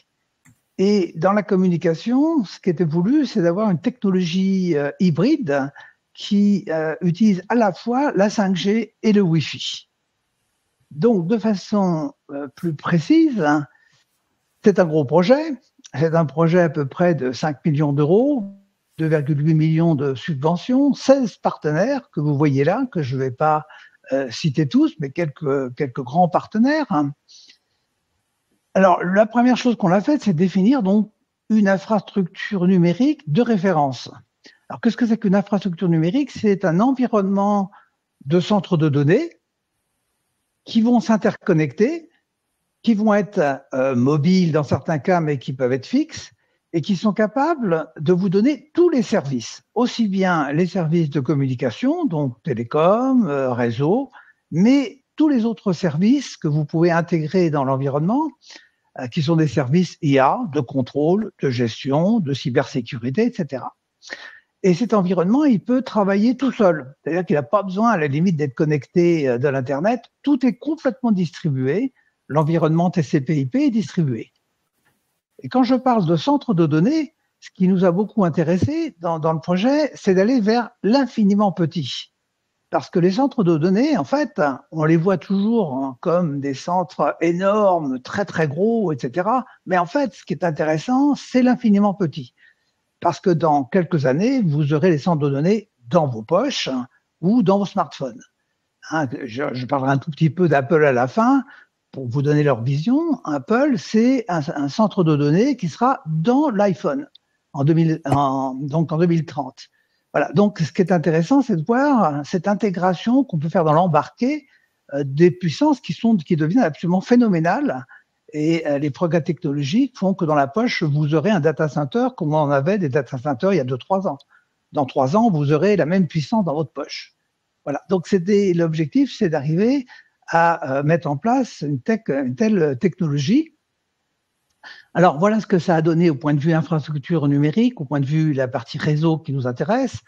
Et dans la communication, ce qui était voulu, c'est d'avoir une technologie hybride qui utilise à la fois la 5G et le Wi-Fi. Donc, de façon plus précise, c'est un gros projet. C'est un projet à peu près de 5 millions d'euros, 2,8 millions de subventions, 16 partenaires que vous voyez là, que je ne vais pas citer tous, mais quelques grands partenaires. Alors, la première chose qu'on a faite, c'est définir donc une infrastructure numérique de référence. Alors, qu'est-ce que c'est qu'une infrastructure numérique? C'est un environnement de centres de données qui vont s'interconnecter, qui vont être mobiles dans certains cas, mais qui peuvent être fixes, et qui sont capables de vous donner tous les services, aussi bien les services de communication, donc télécom, réseau, mais tous les autres services que vous pouvez intégrer dans l'environnement, qui sont des services IA, de contrôle, de gestion, de cybersécurité, etc. Et cet environnement, il peut travailler tout seul. C'est-à-dire qu'il n'a pas besoin, à la limite, d'être connecté de l'Internet. Tout est complètement distribué. L'environnement TCP/IP est distribué. Et quand je parle de centre de données, ce qui nous a beaucoup intéressé dans le projet, c'est d'aller vers l'infiniment petit. Parce que les centres de données, en fait, on les voit toujours comme des centres énormes, très très gros, etc. Mais en fait, ce qui est intéressant, c'est l'infiniment petit. Parce que dans quelques années, vous aurez les centres de données dans vos poches ou dans vos smartphones. Je parlerai un tout petit peu d'Apple à la fin. Pour vous donner leur vision, Apple, c'est un centre de données qui sera dans l'iPhone donc en 2030. Voilà. Donc, ce qui est intéressant, c'est de voir cette intégration qu'on peut faire dans l'embarqué des puissances qui deviennent absolument phénoménales. Et les progrès technologiques font que dans la poche, vous aurez un data center comme on avait des data centers il y a 2-3 ans. Dans 3 ans, vous aurez la même puissance dans votre poche. Voilà. Donc, l'objectif, c'est d'arriver à mettre en place une telle technologie. Alors, voilà ce que ça a donné au point de vue infrastructure numérique, au point de vue la partie réseau qui nous intéresse.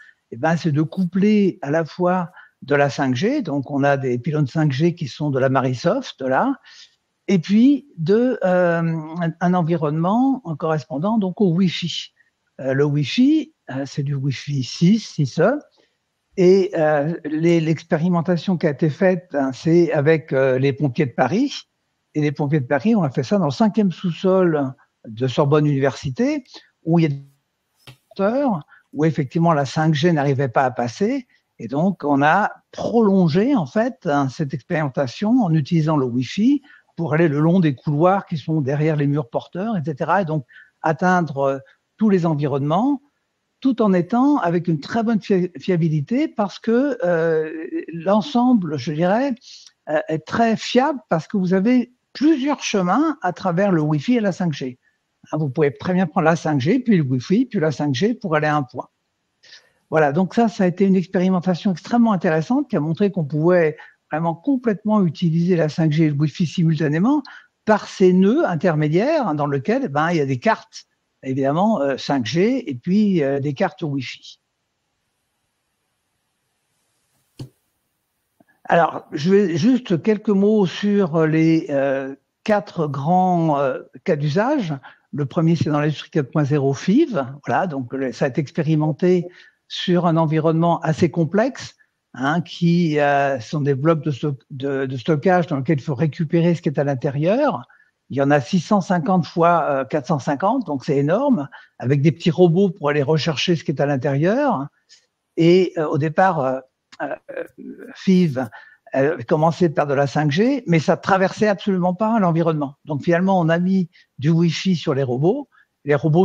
C'est de coupler à la fois de la 5G. Donc, on a des pylônes 5G qui sont de la Marisoft, là, et puis un environnement correspondant donc au Wi-Fi. Le Wi-Fi, c'est du Wi-Fi 6E, et l'expérimentation qui a été faite, c'est avec les pompiers de Paris. Et les pompiers de Paris, on a fait ça dans le 5e sous-sol de Sorbonne Université, où il y a des porteurs, où effectivement la 5G n'arrivait pas à passer. Et donc, on a prolongé en fait cette expérimentation en utilisant le Wi-Fi pour aller le long des couloirs qui sont derrière les murs porteurs, etc. Et donc, atteindre tous les environnements, tout en étant avec une très bonne fiabilité, parce que l'ensemble, je dirais, est très fiable, parce que vous avez plusieurs chemins à travers le Wi-Fi et la 5G. Vous pouvez très bien prendre la 5G, puis le Wi-Fi, puis la 5G pour aller à un point. Voilà, donc ça a été une expérimentation extrêmement intéressante qui a montré qu'on pouvait vraiment complètement utiliser la 5G et le Wi-Fi simultanément par ces nœuds intermédiaires dans lesquels il y a des cartes, évidemment, 5G et puis des cartes Wi-Fi. Alors, je vais juste quelques mots sur les 4 grands cas d'usage. Le premier, c'est dans l'industrie 4.0 FIV. Voilà, donc ça a été expérimenté sur un environnement assez complexe, qui sont des blocs de stockage dans lesquels il faut récupérer ce qui est à l'intérieur. Il y en a 650 fois 450, donc c'est énorme, avec des petits robots pour aller rechercher ce qui est à l'intérieur. Et au départ, FIV commençait par de la 5G, mais ça traversait absolument pas l'environnement. Donc finalement, on a mis du Wi-Fi sur les robots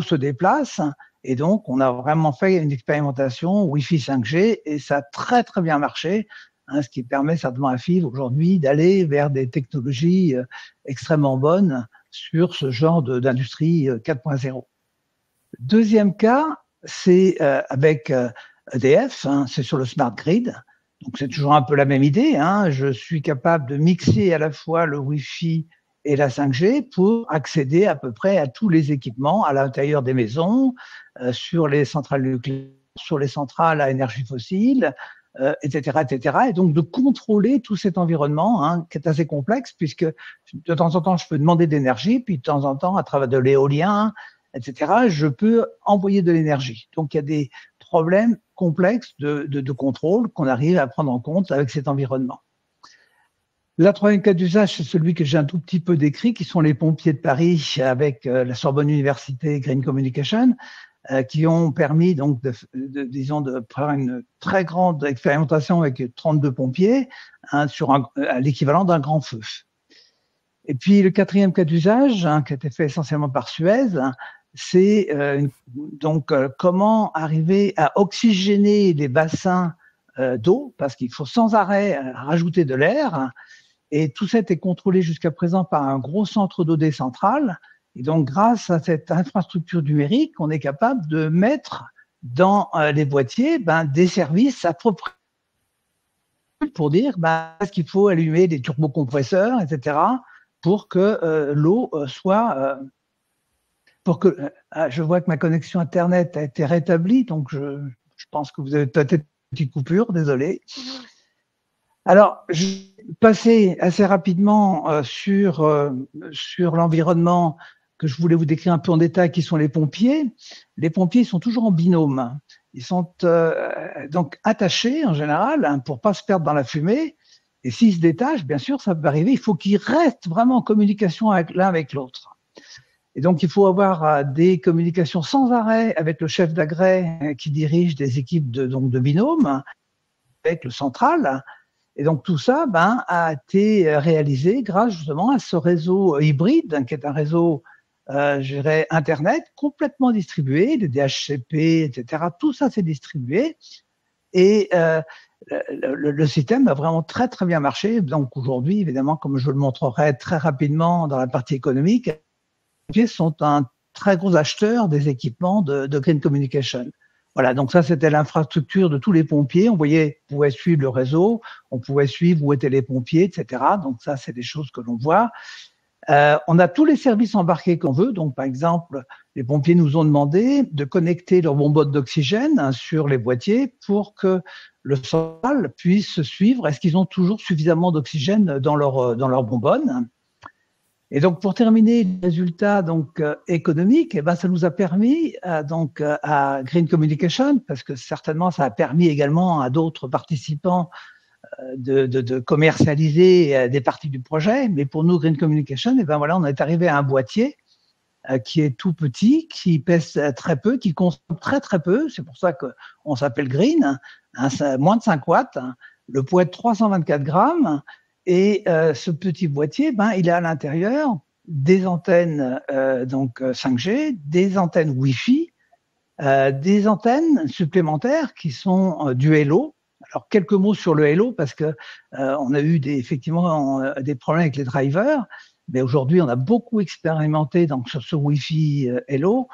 se déplacent, et donc on a vraiment fait une expérimentation Wi-Fi 5G, et ça a très très bien marché, ce qui permet certainement à FIV aujourd'hui d'aller vers des technologies extrêmement bonnes sur ce genre d'industrie 4.0. Deuxième cas, c'est avec EDF, c'est sur le smart grid. Donc c'est toujours un peu la même idée. Je suis capable de mixer à la fois le Wi-Fi et la 5G pour accéder à peu près à tous les équipements à l'intérieur des maisons, sur les centrales nucléaires, sur les centrales à énergie fossile, etc., etc. Et donc de contrôler tout cet environnement qui est assez complexe, puisque de temps en temps je peux demander de l'énergie, puis de temps en temps à travers de l'éolien, etc., je peux envoyer de l'énergie. Donc il y a des problèmes complexes de contrôle qu'on arrive à prendre en compte avec cet environnement. La troisième cas d'usage, c'est celui que j'ai un tout petit peu décrit, qui sont les pompiers de Paris avec la Sorbonne Université Green Communication, qui ont permis donc de faire une très grande expérimentation avec 32 pompiers sur l'équivalent d'un grand feu. Et puis le quatrième cas d'usage, qui a été fait essentiellement par Suez, c'est comment arriver à oxygéner les bassins d'eau, parce qu'il faut sans arrêt rajouter de l'air. Et tout ça est contrôlé jusqu'à présent par un gros centre d'eau décentral. Et donc, grâce à cette infrastructure numérique, on est capable de mettre dans les boîtiers des services appropriés pour dire est-ce qu'il faut allumer des turbocompresseurs, etc., pour que l'eau soit... je vois que ma connexion Internet a été rétablie, donc je pense que vous avez peut-être une petite coupure, désolé. Alors, je vais passer assez rapidement sur l'environnement que je voulais vous décrire un peu en détail, qui sont les pompiers. Les pompiers sont toujours en binôme. Ils sont donc attachés en général pour pas se perdre dans la fumée. Et s'ils se détachent, bien sûr, ça peut arriver. Il faut qu'ils restent vraiment en communication l'un avec l'autre. Et donc, il faut avoir des communications sans arrêt avec le chef d'agrès qui dirige des équipes de binôme, avec le central. Et donc, tout ça a été réalisé grâce justement à ce réseau hybride, qui est un réseau, je dirais, Internet, complètement distribué, le DHCP, etc. Tout ça s'est distribué. Et le système a vraiment très, très bien marché. Donc, aujourd'hui, évidemment, comme je le montrerai très rapidement dans la partie économique, les pompiers sont un très gros acheteur des équipements de Green Communication. Voilà, donc ça, c'était l'infrastructure de tous les pompiers. On pouvait suivre le réseau, on pouvait suivre où étaient les pompiers, etc. Donc ça, c'est des choses que l'on voit. On a tous les services embarqués qu'on veut. Donc, par exemple, les pompiers nous ont demandé de connecter leur bonbonne d'oxygène sur les boîtiers pour que le central puisse suivre est-ce qu'ils ont toujours suffisamment d'oxygène dans leur bonbonne. Et donc, pour terminer les résultats économiques, eh ben, ça nous a permis à Green Communication, parce que certainement ça a permis également à d'autres participants de commercialiser des parties du projet. Mais pour nous, Green Communication, eh ben voilà, on est arrivé à un boîtier qui est tout petit, qui pèse très peu, qui consomme très très peu. C'est pour ça qu'on s'appelle Green, moins de 5 watts. Le poids est de 324 grammes. Et ce petit boîtier, ben, il a à l'intérieur des antennes 5G, des antennes Wi-Fi, des antennes supplémentaires qui sont du Hello. Alors quelques mots sur le Hello parce que on a eu effectivement des problèmes avec les drivers, mais aujourd'hui on a beaucoup expérimenté sur ce Wi-Fi Hello.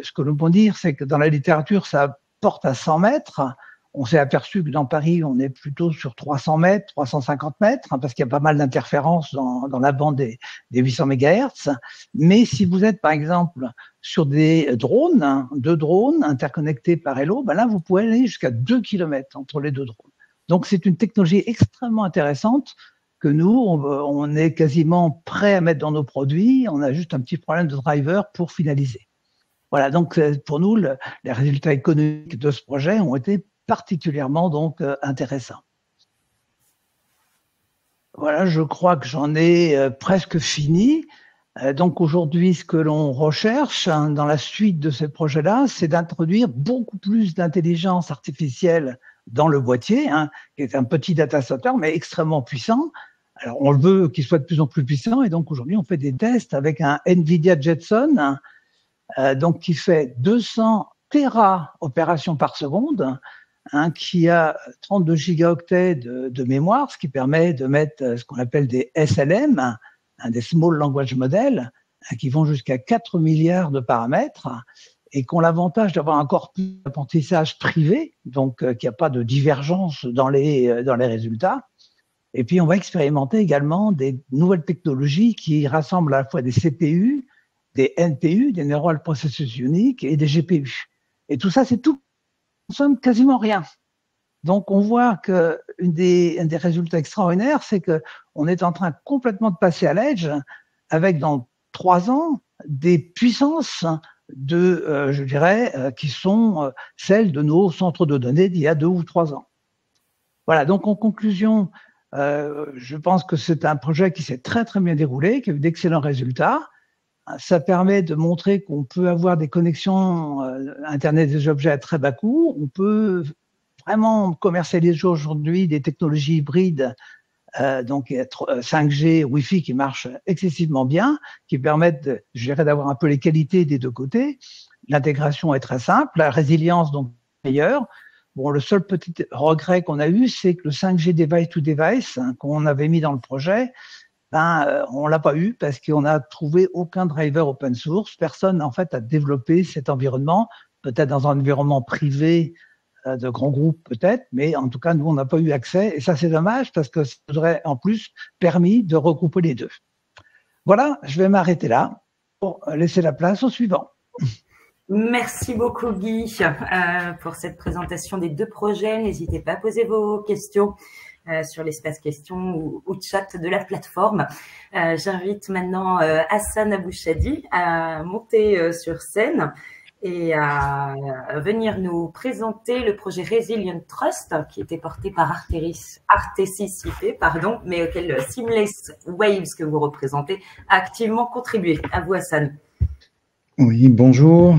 Ce que l'on peut dire, c'est que dans la littérature, ça porte à 100 mètres. On s'est aperçu que dans Paris, on est plutôt sur 300 mètres, 350 mètres, parce qu'il y a pas mal d'interférences dans la bande des 800 MHz. Mais si vous êtes, par exemple, sur des drones, 2 drones interconnectés par Hello, ben là, vous pouvez aller jusqu'à 2 km entre les 2 drones. Donc, c'est une technologie extrêmement intéressante que nous, on est quasiment prêt à mettre dans nos produits. On a juste un petit problème de driver pour finaliser. Voilà, donc pour nous, les résultats économiques de ce projet ont été particulièrement intéressant. Voilà, je crois que j'en ai presque fini. Donc aujourd'hui, ce que l'on recherche dans la suite de ces projets-là, c'est d'introduire beaucoup plus d'intelligence artificielle dans le boîtier, qui est un petit data center, mais extrêmement puissant. Alors on veut qu'il soit de plus en plus puissant, et donc aujourd'hui on fait des tests avec un NVIDIA Jetson, qui fait 200 téra opérations par seconde, qui a 32 gigaoctets de mémoire, ce qui permet de mettre ce qu'on appelle des SLM, des Small Language Models, qui vont jusqu'à 4 milliards de paramètres, et qui ont l'avantage d'avoir un corpus d'apprentissage privé, donc qu'il n'y a pas de divergence dans les résultats. Et puis, on va expérimenter également des nouvelles technologies qui rassemblent à la fois des CPU, des NPU, des Neural Processors Unique, et des GPU. Et tout ça, c'est tout. On consomme quasiment rien. Donc, on voit que un des résultats extraordinaires, c'est que on est en train complètement de passer à l'edge avec dans 3 ans des puissances je dirais, qui sont celles de nos centres de données d'il y a 2 ou 3 ans. Voilà. Donc, en conclusion, je pense que c'est un projet qui s'est très très bien déroulé, qui a eu d'excellents résultats. Ça permet de montrer qu'on peut avoir des connexions Internet des objets à très bas coût. On peut vraiment commercialiser aujourd'hui des technologies hybrides, 5G, Wi-Fi qui marchent excessivement bien, qui permettent, je dirais, d'avoir un peu les qualités des 2 côtés. L'intégration est très simple, la résilience donc meilleure. Bon, le seul petit regret qu'on a eu, c'est que le 5G device to device qu'on avait mis dans le projet, on l'a pas eu parce qu'on n'a trouvé aucun driver open source. Personne, en fait, a développé cet environnement, peut-être dans un environnement privé de grands groupes, peut-être, mais en tout cas, nous, on n'a pas eu accès. Et ça, c'est dommage parce que ça aurait, en plus, permis de regrouper les 2. Voilà, je vais m'arrêter là pour laisser la place au suivant. Merci beaucoup, Guy, pour cette présentation des 2 projets. N'hésitez pas à poser vos questions sur l'espace questions ou chat de la plateforme. J'invite maintenant Hassan Abouchadi à monter sur scène et à venir nous présenter le projet Resilient Trust qui était porté par Artesis IP, mais auquel Seamless Waves que vous représentez a activement contribué. À vous, Hassan. Oui, bonjour.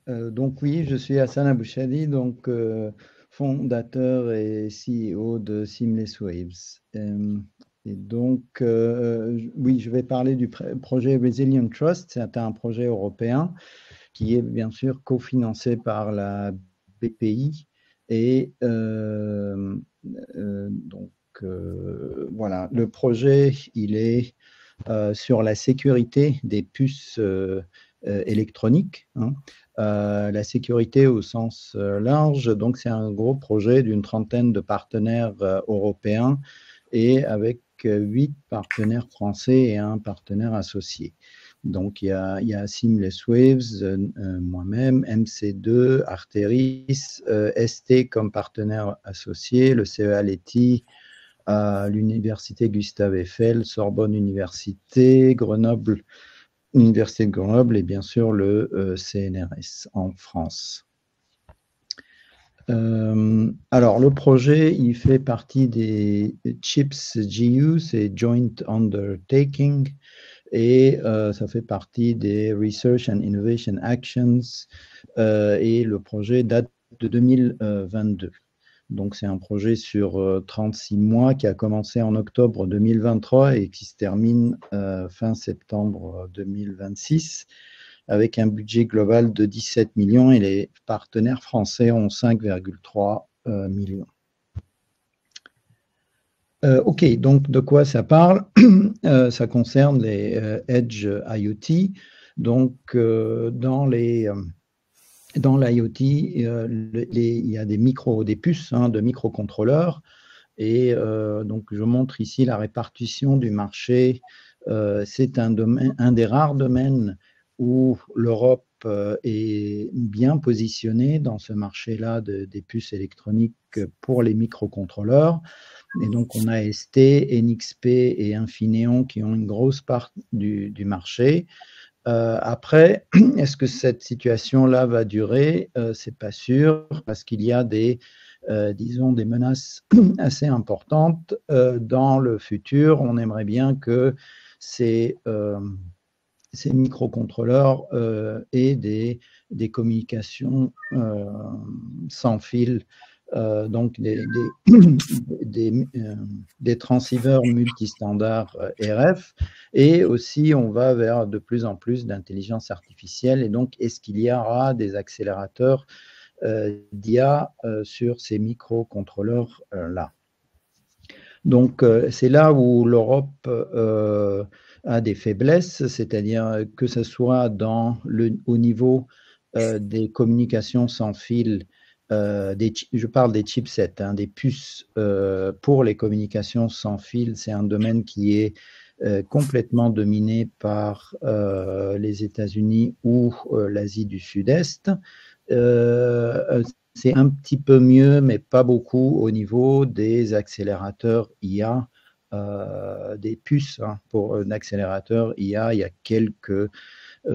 Donc oui, je suis Hassan Abouchadi, fondateur et CEO de Seamless Waves. Et donc, oui, je vais parler du projet Resilient Trust. C'est un projet européen qui est bien sûr cofinancé par la BPI. Et voilà, le projet, il est sur la sécurité des puces électroniques, la sécurité au sens large. Donc, c'est un gros projet d'une 30aine de partenaires européens et avec 8 partenaires français et un partenaire associé. Donc, il y a Seamless Waves, moi-même, MC2, Arteris, ST comme partenaire associé, le CEA Leti, l'Université Gustave Eiffel, Sorbonne Université, Grenoble, Université de Grenoble et bien sûr le CNRS en France. Alors, le projet, il fait partie des CHIPS GU, c'est Joint Undertaking, et ça fait partie des Research and Innovation Actions, et le projet date de 2022. Donc, c'est un projet sur 36 mois qui a commencé en octobre 2023 et qui se termine fin septembre 2026, avec un budget global de 17 millions et les partenaires français ont 5,3 millions. OK, donc de quoi ça parle? Ça concerne les Edge IoT. Donc, dans l'IoT, il y a des puces de microcontrôleurs. Et donc, je montre ici la répartition du marché. C'est un des rares domaines où l'Europe est bien positionnée dans ce marché-là des puces électroniques pour les microcontrôleurs. Et donc, on a ST, NXP et Infineon qui ont une grosse part du marché. Après, est-ce que cette situation-là va durer? C'est pas sûr, parce qu'il y a disons, des menaces assez importantes dans le futur. On aimerait bien que ces microcontrôleurs aient des communications sans fil, donc des transceivers multistandards RF, et aussi on va vers de plus en plus d'intelligence artificielle. Et donc, est-ce qu'il y aura des accélérateurs d'IA sur ces microcontrôleurs-là? Donc, c'est là où l'Europe a des faiblesses, c'est-à-dire que ce soit au niveau des communications sans fil, je parle des chipsets, des puces pour les communications sans fil. C'est un domaine qui est complètement dominé par les États-Unis ou l'Asie du Sud-Est. C'est un petit peu mieux, mais pas beaucoup au niveau des accélérateurs IA, des puces pour un accélérateur IA. Il y a quelques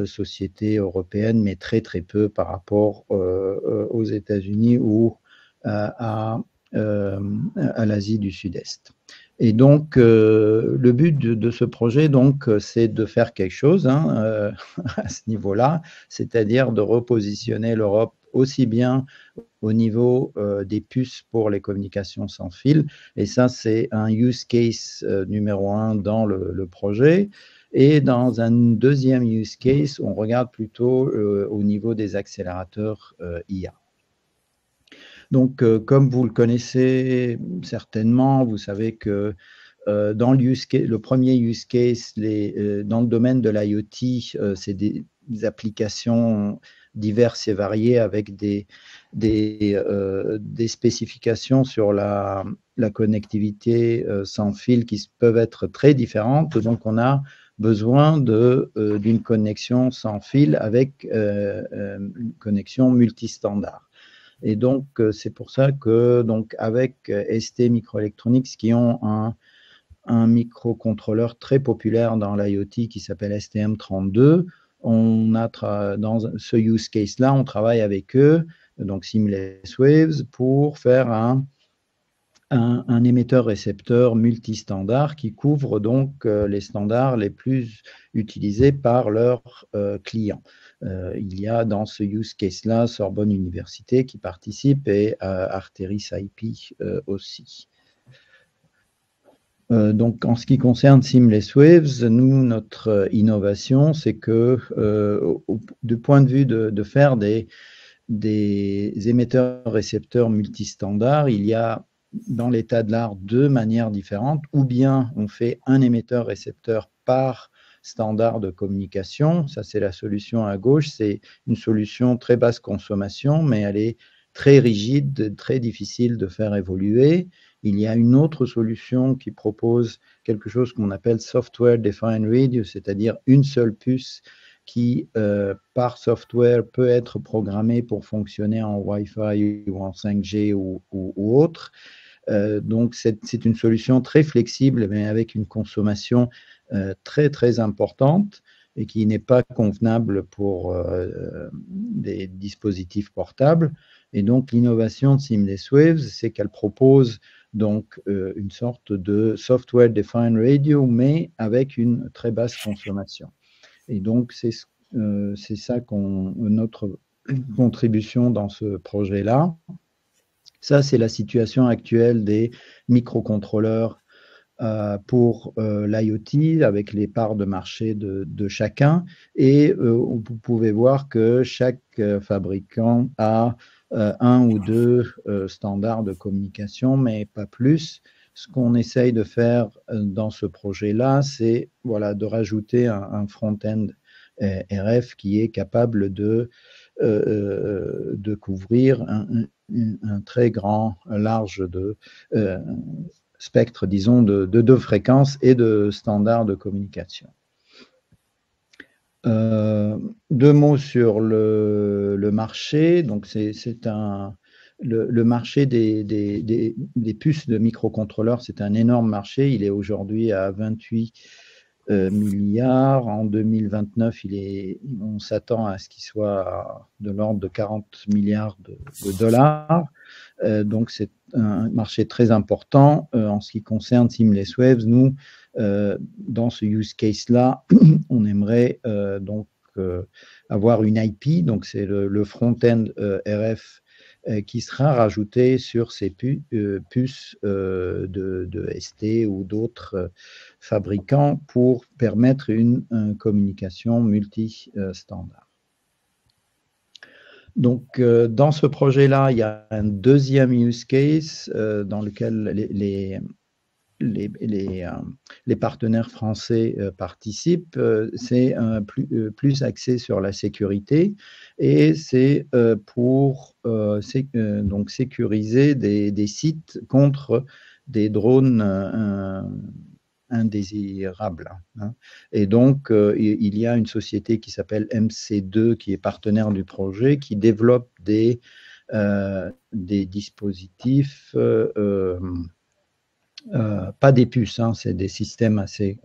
sociétés européennes, mais très très peu par rapport aux États-Unis ou à l'Asie du Sud-Est. Et donc, le but de ce projet, c'est de faire quelque chose à ce niveau-là, c'est-à-dire de repositionner l'Europe aussi bien au niveau des puces pour les communications sans fil. Et ça, c'est un use case numéro 1 dans le projet. Et dans un deuxième use case, on regarde plutôt au niveau des accélérateurs IA. Donc, comme vous le connaissez certainement, vous savez que dans le premier use case, dans le domaine de l'IoT, c'est des applications diverses et variées avec des spécifications sur la connectivité sans fil qui peuvent être très différentes. Donc, on a besoin d'une connexion sans fil avec une connexion multistandard. Et donc, c'est pour ça que, avec ST Microelectronics, qui ont un microcontrôleur très populaire dans l'IoT qui s'appelle STM32, dans ce use case-là, on travaille avec eux, donc Seamless Waves, pour faire un émetteur-récepteur multistandard qui couvre donc les standards les plus utilisés par leurs clients. Il y a dans ce use case-là Sorbonne Université qui participe et Arteris IP aussi. Donc, en ce qui concerne Seamless Waves, notre innovation, c'est que du point de vue de faire des émetteurs-récepteurs multistandards, il y a dans l'état de l'art deux manières différentes. Ou bien on fait un émetteur-récepteur par standard de communication, ça c'est la solution à gauche, c'est une solution très basse consommation, mais elle est très rigide, très difficile de faire évoluer. Il y a une autre solution qui propose quelque chose qu'on appelle Software Defined Radio, c'est-à-dire une seule puce qui, par software, peut être programmée pour fonctionner en Wi-Fi ou en 5G ou autre. Donc, c'est une solution très flexible, mais avec une consommation très, très importante et qui n'est pas convenable pour des dispositifs portables. Et donc, l'innovation de Seamless Waves, c'est qu'elle propose donc une sorte de Software Defined Radio, mais avec une très basse consommation. Et donc, c'est ça notre contribution dans ce projet-là. Ça, c'est la situation actuelle des microcontrôleurs pour l'IoT avec les parts de marché de chacun. Et vous pouvez voir que chaque fabricant a un ou deux standards de communication, mais pas plus. Ce qu'on essaye de faire dans ce projet-là, c'est voilà, de rajouter un front-end RF qui est capable de couvrir un très grand, large spectre, disons, de fréquences et de standards de communication. Deux mots sur le marché. Donc, le marché des puces de microcontrôleurs, c'est un énorme marché. Il est aujourd'hui à 28 milliards. En 2029, on s'attend à ce qu'il soit de l'ordre de 40 milliards de dollars. Donc, c'est un marché très important. En ce qui concerne Seamless Waves, nous, dans ce use case-là, on aimerait donc avoir une IP, donc c'est le front-end RF qui sera rajouté sur ces puces de ST ou d'autres fabricants pour permettre une communication multi-standard. Donc, dans ce projet-là, il y a un deuxième use case dans lequel les partenaires français participent. C'est plus axé sur la sécurité et c'est pour donc sécuriser des sites contre des drones indésirables. Hein. Et donc, il y a une société qui s'appelle MC2 qui est partenaire du projet, qui développe des dispositifs, pas des puces, hein, c'est des systèmes assez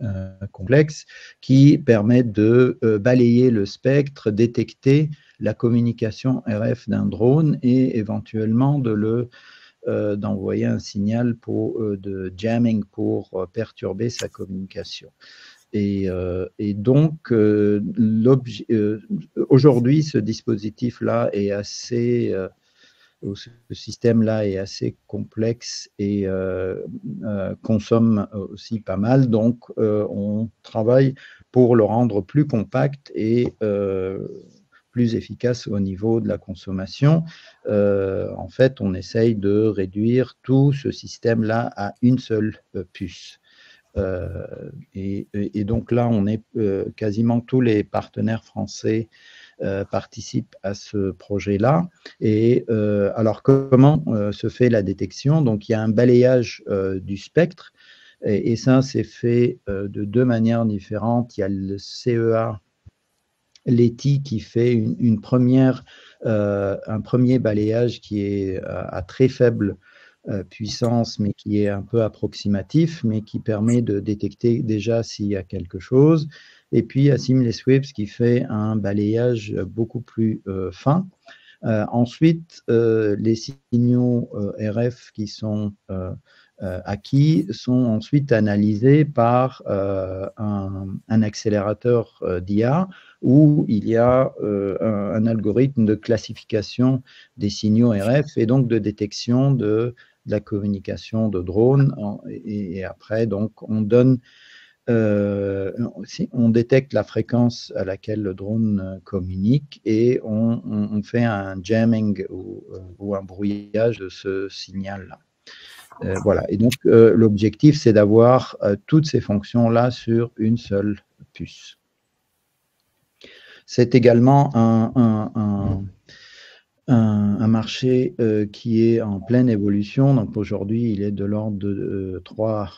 complexes qui permettent de balayer le spectre, détecter la communication RF d'un drone et éventuellement d'envoyer un signal de jamming pour perturber sa communication. Et donc, aujourd'hui, ce dispositif-là est assez... ce système-là est assez complexe et consomme aussi pas mal. Donc, on travaille pour le rendre plus compact et plus efficace au niveau de la consommation. En fait, on essaye de réduire tout ce système-là à une seule puce. Et donc là, on est quasiment tous les partenaires français participent à ce projet-là. Et alors, comment se fait la détection? Donc, il y a un balayage du spectre, et ça, c'est fait de deux manières différentes. Il y a le CEA Leti qui fait un premier balayage qui est à très faible puissance, mais qui est un peu approximatif, mais qui permet de détecter déjà s'il y a quelque chose. Et puis, il y a Seamless Waves qui fait un balayage beaucoup plus fin. Ensuite, les signaux RF qui sont acquis sont ensuite analysés par un accélérateur d'IA où il y a un algorithme de classification des signaux RF et donc de détection de la communication de drones. Et après, donc, on détecte la fréquence à laquelle le drone communique et on fait un jamming ou un brouillage de ce signal-là. Voilà. Et donc, l'objectif, c'est d'avoir toutes ces fonctions-là sur une seule puce. C'est également un marché qui est en pleine évolution. Donc aujourd'hui, il est de l'ordre de 3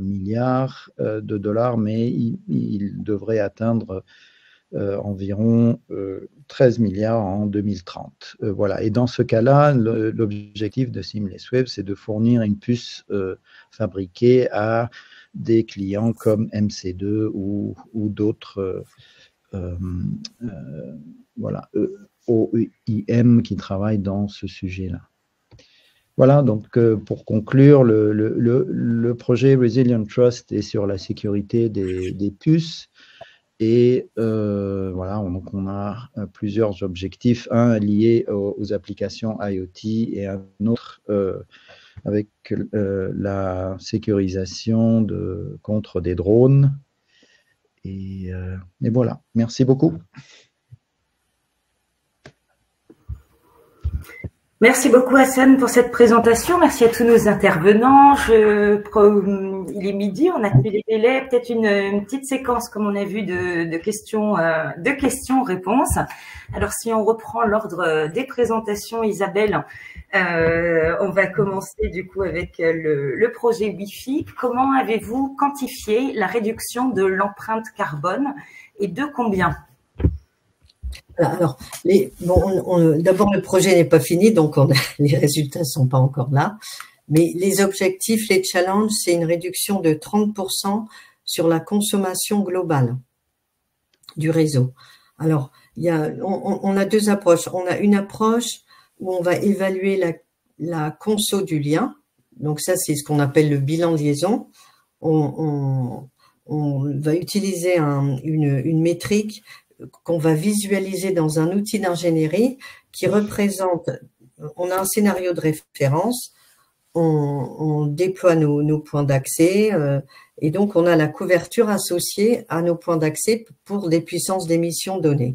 milliards de dollars, mais il devrait atteindre environ 13 milliards en 2030. Voilà. Et dans ce cas-là, l'objectif de Seamless Web, c'est de fournir une puce fabriquée à des clients comme MC2 ou d'autres voilà, OEM qui travaillent dans ce sujet-là. Voilà, donc pour conclure, le projet Resilient Trust est sur la sécurité des puces. Et voilà, donc on a plusieurs objectifs, un lié aux applications IoT et un autre avec la sécurisation contre des drones. Et voilà, merci beaucoup. Merci beaucoup Hassan pour cette présentation. Merci à tous nos intervenants. Il est midi, on a tenu les délais. Peut-être une petite séquence, comme on a vu, de questions-réponses. Alors, si on reprend l'ordre des présentations, Isabelle, on va commencer du coup avec le projet Wi-Fi. Comment avez-vous quantifié la réduction de l'empreinte carbone et de combien ? Alors, d'abord, le projet n'est pas fini, donc les résultats ne sont pas encore là. Mais les objectifs, les challenges, c'est une réduction de 30% sur la consommation globale du réseau. Alors, on a deux approches. On a une approche où on va évaluer la conso du lien. Donc ça, c'est ce qu'on appelle le bilan de liaison. On va utiliser une métrique qu'on va visualiser dans un outil d'ingénierie qui représente, on a un scénario de référence, on déploie nos points d'accès et donc on a la couverture associée à nos points d'accès pour des puissances d'émission données.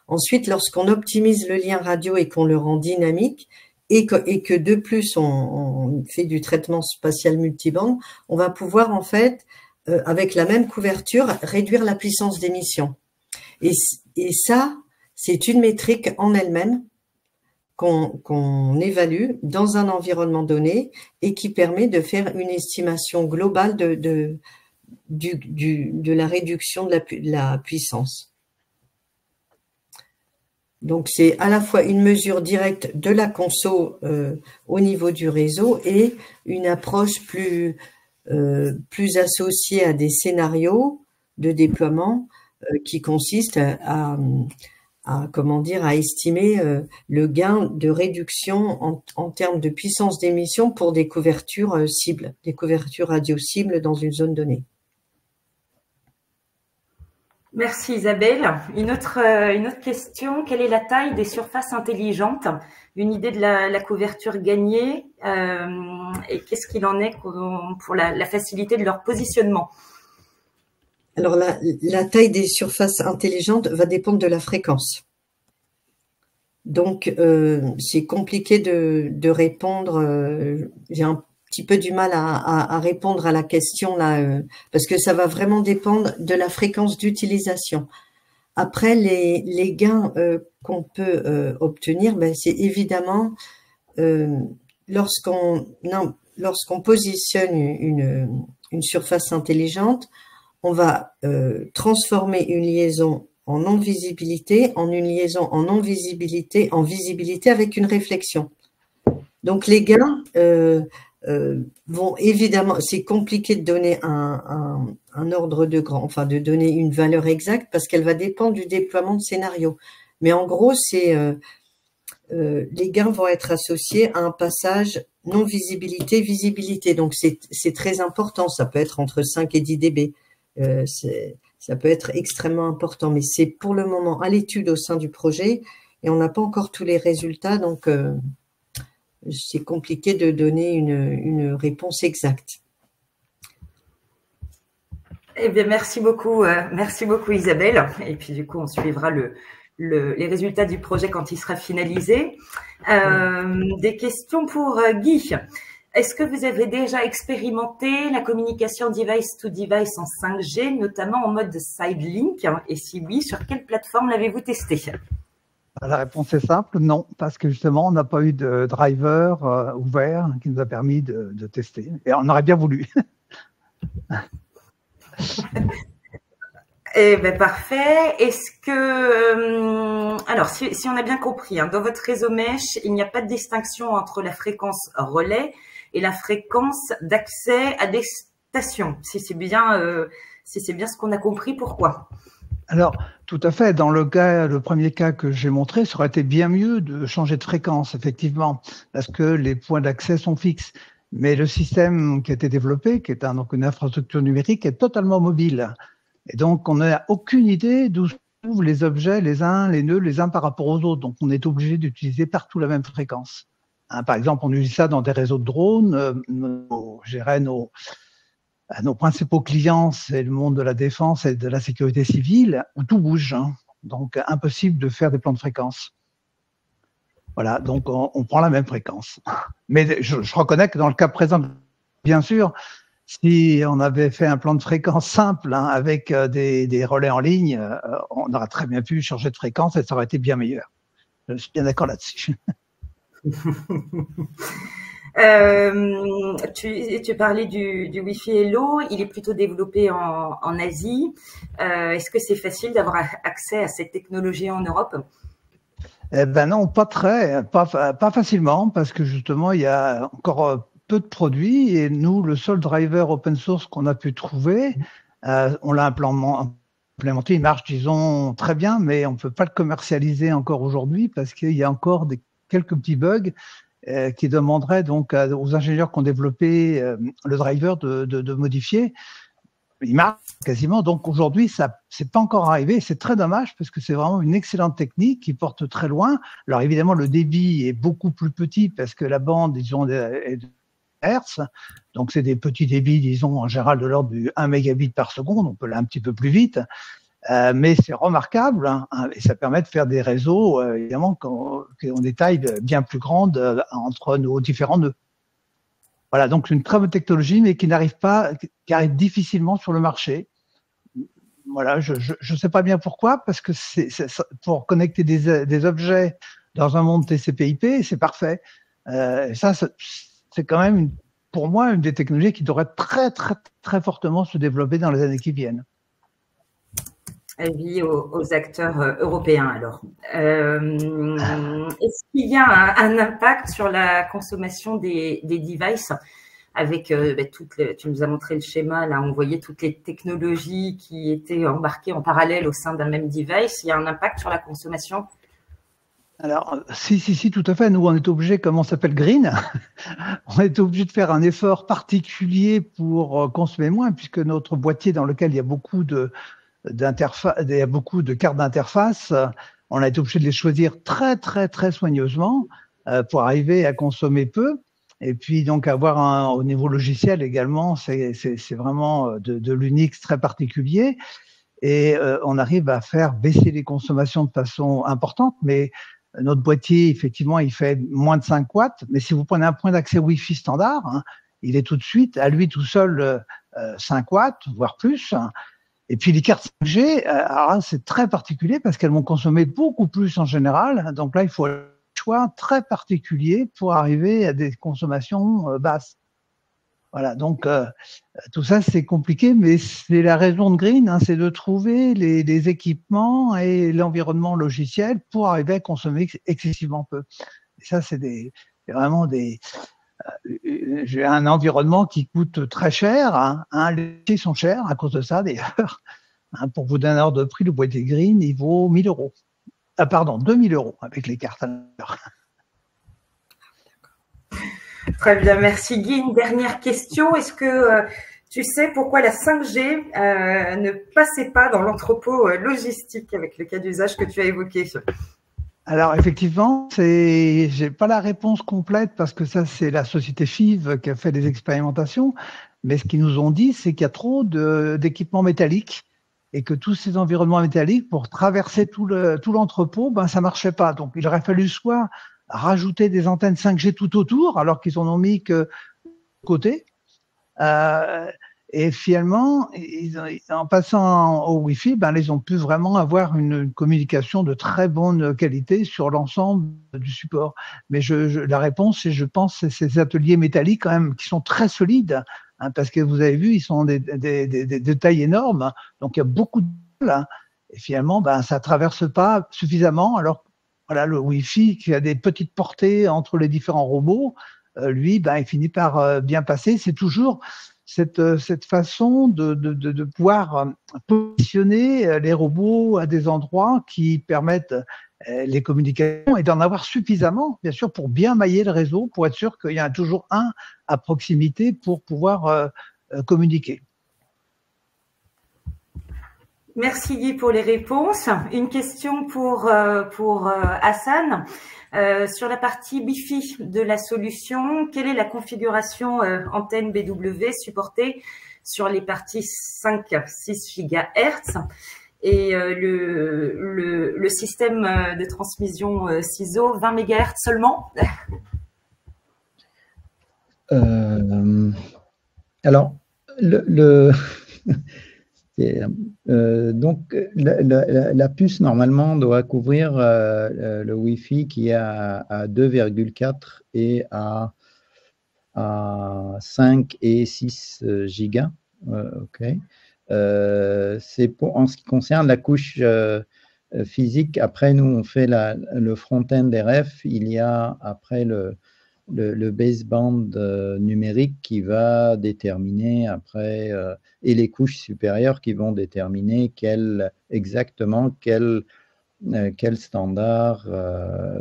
Ensuite, lorsqu'on optimise le lien radio et qu'on le rend dynamique et que de plus on fait du traitement spatial multibande, on va pouvoir en fait, avec la même couverture, réduire la puissance d'émission. Et ça, c'est une métrique en elle-même qu'on évalue dans un environnement donné et qui permet de faire une estimation globale de la réduction de la puissance. Donc, c'est à la fois une mesure directe de la conso au niveau du réseau et une approche plus associée à des scénarios de déploiement qui consiste à estimer le gain de réduction en termes de puissance d'émission pour des couvertures cibles, des couvertures radio cibles dans une zone donnée. Merci Isabelle. Une autre question, quelle est la taille des surfaces intelligentes? Une idée de la couverture gagnée et qu'est-ce qu'il en est pour la facilité de leur positionnement? Alors, la taille des surfaces intelligentes va dépendre de la fréquence. Donc, c'est compliqué de répondre. J'ai un petit peu du mal à répondre à la question là, parce que ça va vraiment dépendre de la fréquence d'utilisation. Après, les gains qu'on peut obtenir, c'est évidemment lorsqu'on positionne une surface intelligente, on va transformer une liaison en non-visibilité, en une liaison en non-visibilité, en visibilité avec une réflexion. Donc les gains vont évidemment, c'est compliqué de donner un ordre de de donner une valeur exacte parce qu'elle va dépendre du déploiement de scénario. Mais en gros, les gains vont être associés à un passage non-visibilité, visibilité. Donc c'est très important, ça peut être entre 5 et 10 dB. Ça peut être extrêmement important, mais c'est pour le moment à l'étude au sein du projet et on n'a pas encore tous les résultats, donc c'est compliqué de donner une réponse exacte. Eh bien, merci beaucoup Isabelle. Et puis du coup, on suivra les résultats du projet quand il sera finalisé. Des questions pour Guy. Est-ce que vous avez déjà expérimenté la communication device-to-device en 5G, notamment en mode side link? Et si oui, sur quelle plateforme l'avez-vous testé? La réponse est simple, non, parce que justement, on n'a pas eu de driver ouvert qui nous a permis de tester. Et on aurait bien voulu. Eh ben parfait. Est-ce que, alors, si on a bien compris, hein, dans votre réseau mesh, il n'y a pas de distinction entre la fréquence relais et la fréquence d'accès à des stations. Si c'est bien ce qu'on a compris, pourquoi? Alors, tout à fait. Dans le premier cas que j'ai montré, ça aurait été bien mieux de changer de fréquence, effectivement, parce que les points d'accès sont fixes. Mais le système qui a été développé, qui est donc une infrastructure numérique, est totalement mobile. Et donc, on n'a aucune idée d'où se trouvent les objets, les nœuds, les uns par rapport aux autres. Donc, on est obligé d'utiliser partout la même fréquence. Hein, par exemple, on utilise ça dans des réseaux de drones. Nos principaux clients, c'est le monde de la défense et de la sécurité civile, où tout bouge. Hein. Donc, impossible de faire des plans de fréquence. Voilà, donc on prend la même fréquence. Mais je reconnais que dans le cas présent, bien sûr, si on avait fait un plan de fréquence simple avec des relais en ligne, on aurait très bien pu changer de fréquence et ça aurait été bien meilleur. Je suis bien d'accord là-dessus. Tu parlais du Wi-Fi Hello, il est plutôt développé en Asie. Est-ce que c'est facile d'avoir accès à cette technologie en Europe? Eh ben non, pas facilement, parce que justement, il y a encore peu de produits et nous, le seul driver open source qu'on a pu trouver, on l'a implémenté, il marche, disons, très bien, mais on ne peut pas le commercialiser encore aujourd'hui parce qu'il y a encore quelques petits bugs qui demanderaient donc aux ingénieurs qui ont développé le driver de modifier. Il marche quasiment. Donc aujourd'hui, ça c'est pas encore arrivé. C'est très dommage parce que c'est vraiment une excellente technique qui porte très loin. Alors évidemment, le débit est beaucoup plus petit parce que la bande, disons, est de Hertz. Donc c'est des petits débits, disons, en général de l'ordre du 1 mégabit par seconde. On peut aller un petit peu plus vite. Mais c'est remarquable hein, et ça permet de faire des réseaux, évidemment, qui ont des tailles bien plus grandes entre nos différents nœuds. Voilà, donc une très bonne technologie, mais qui arrive difficilement sur le marché. Voilà, je ne sais pas bien pourquoi, parce que pour connecter des objets dans un monde TCP/IP, c'est parfait. Ça, c'est quand même, pour moi, une des technologies qui devrait très, très, très fortement se développer dans les années qui viennent. Avis aux acteurs européens alors. Est-ce qu'il y a un impact sur la consommation des devices avec tu nous as montré le schéma, là on voyait toutes les technologies qui étaient embarquées en parallèle au sein d'un même device. Il y a un impact sur la consommation? Alors, si, tout à fait. Nous, on est obligé, comme on s'appelle Green, on est obligé de faire un effort particulier pour consommer moins, puisque notre boîtier dans lequel il y a beaucoup de cartes d'interface, on a été obligé de les choisir très, très, très soigneusement pour arriver à consommer peu. Et puis, donc, avoir au niveau logiciel également, c'est vraiment de l'Unix très particulier. Et on arrive à faire baisser les consommations de façon importante, mais notre boîtier, effectivement, il fait moins de 5 watts. Mais si vous prenez un point d'accès Wi-Fi standard, hein, il est tout de suite, à lui tout seul, 5 watts, voire plus. Et puis les cartes 5G, c'est très particulier parce qu'elles vont consommer beaucoup plus en général. Donc là, il faut un choix très particulier pour arriver à des consommations basses. Voilà, donc tout ça c'est compliqué, mais c'est la raison de Green, hein, c'est de trouver les équipements et l'environnement logiciel pour arriver à consommer excessivement peu. Et ça, c'est vraiment j'ai un environnement qui coûte très cher. Hein. Les boîtiers sont chers à cause de ça, d'ailleurs. Hein, pour vous donner un ordre de prix, le boîtier Green, il vaut 1 000 €. Ah, pardon, 2 000 € avec les cartes à l'heure. Très bien, merci Guy. Une dernière question. Est-ce que tu sais pourquoi la 5G ne passait pas dans l'entrepôt logistique avec le cas d'usage que tu as évoqué? Alors effectivement, j'ai pas la réponse complète parce que ça c'est la société FIV qui a fait des expérimentations, mais ce qu'ils nous ont dit c'est qu'il y a trop d'équipements métalliques et que tous ces environnements métalliques pour traverser tout l'entrepôt, ça marchait pas. Donc il aurait fallu soit rajouter des antennes 5G tout autour alors qu'ils en ont mis que côté, Et finalement, en passant au Wi-Fi, ils ont pu vraiment avoir une communication de très bonne qualité sur l'ensemble du support. Mais la réponse, je pense, c'est ces ateliers métalliques quand même qui sont très solides, hein, parce que vous avez vu, ils sont de taille énorme, donc il y a beaucoup de hein, et finalement, ça traverse pas suffisamment. Alors voilà, le Wi-Fi qui a des petites portées entre les différents robots, lui, il finit par bien passer. C'est toujours cette façon de pouvoir positionner les robots à des endroits qui permettent les communications et d'en avoir suffisamment, bien sûr, pour bien mailler le réseau, pour être sûr qu'il y a toujours un à proximité pour pouvoir communiquer. Merci Guy pour les réponses. Une question pour Hassan. Sur la partie Wi-Fi de la solution, quelle est la configuration antenne BW supportée sur les parties 5-6 GHz et le système de transmission CISO 20 MHz seulement? Alors, donc, la puce, normalement, doit couvrir le Wi-Fi qui est à 2,4 et à 5 et 6 gigas. OK. C'est en ce qui concerne la couche physique. Après, nous, on fait le front-end RF. Il y a après le baseband numérique qui va déterminer après, et les couches supérieures qui vont déterminer exactement quel standard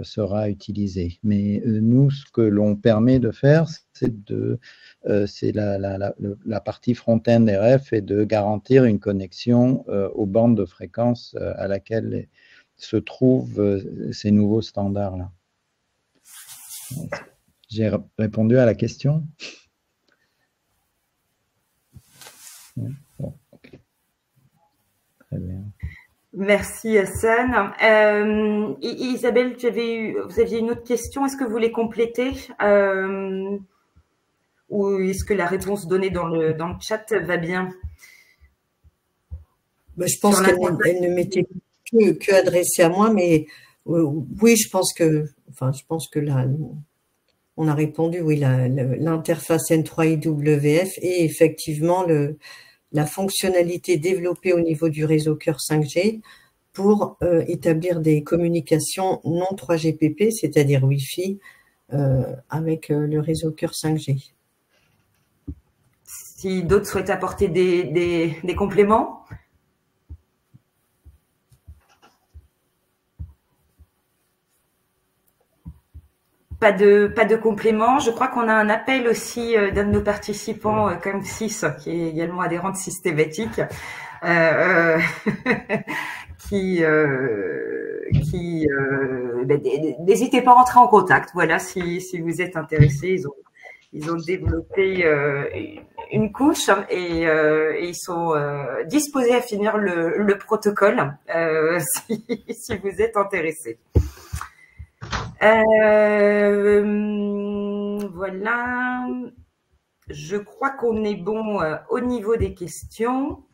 sera utilisé. Mais nous, ce que l'on permet de faire, c'est la partie front-end RF et de garantir une connexion aux bandes de fréquences à laquelle se trouvent ces nouveaux standards-là. J'ai répondu à la question? Bon, okay. Très bien. Merci Hassan. Isabelle, vous aviez une autre question. Est-ce que vous voulez compléter ou est-ce que la réponse donnée dans le chat va bien? Je pense qu'elle ne m'était que adressée à moi, mais oui, je pense que là, on a répondu, oui, l'interface N3IWF et effectivement la fonctionnalité développée au niveau du réseau cœur 5G pour établir des communications non 3GPP, c'est-à-dire Wi-Fi, avec le réseau cœur 5G. Si d'autres souhaitent apporter des compléments? Pas de complément. Je crois qu'on a un appel aussi d'un de nos participants, comme 6, qui est également adhérent de Systématique, n'hésitez pas à rentrer en contact. Voilà, si vous êtes intéressés, ils ont développé une couche et ils sont disposés à finir le protocole si vous êtes intéressés. Voilà, je crois qu'on est bon au niveau des questions.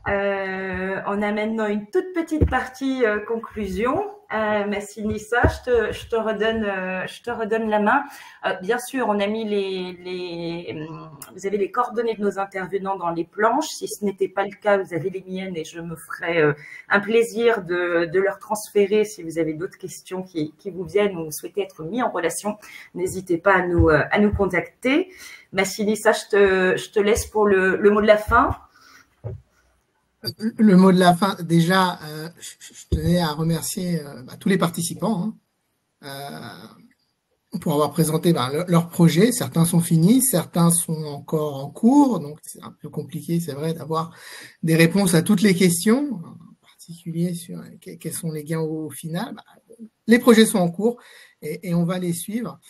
On a maintenant une toute petite partie conclusion. Massinissa, je te redonne la main. Bien sûr, on a mis vous avez les coordonnées de nos intervenants dans les planches. Si ce n'était pas le cas, vous avez les miennes et je me ferai un plaisir de leur transférer si vous avez d'autres questions qui vous viennent ou souhaitez être mis en relation. N'hésitez pas à nous contacter. Massinissa, je te laisse pour le mot de la fin. Le mot de la fin, déjà, je tenais à remercier tous les participants pour avoir présenté leurs projets. Certains sont finis, certains sont encore en cours, donc c'est un peu compliqué, c'est vrai, d'avoir des réponses à toutes les questions, en particulier sur quels sont les gains au final. Les projets sont en cours et on va les suivre.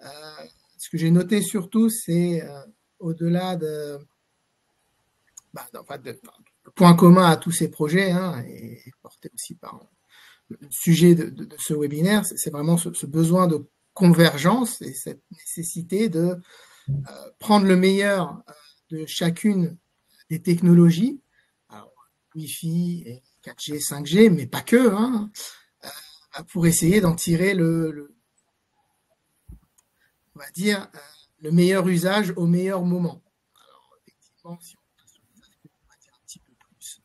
Ce que j'ai noté surtout, c'est au-delà de point commun à tous ces projets, et porté aussi par le sujet de ce webinaire, c'est vraiment ce besoin de convergence et cette nécessité de prendre le meilleur de chacune des technologies, alors, Wi-Fi, et 4G, 5G, mais pas que, hein, pour essayer d'en tirer on va dire, le meilleur usage au meilleur moment. Alors, effectivement, si on va dire un petit peu plus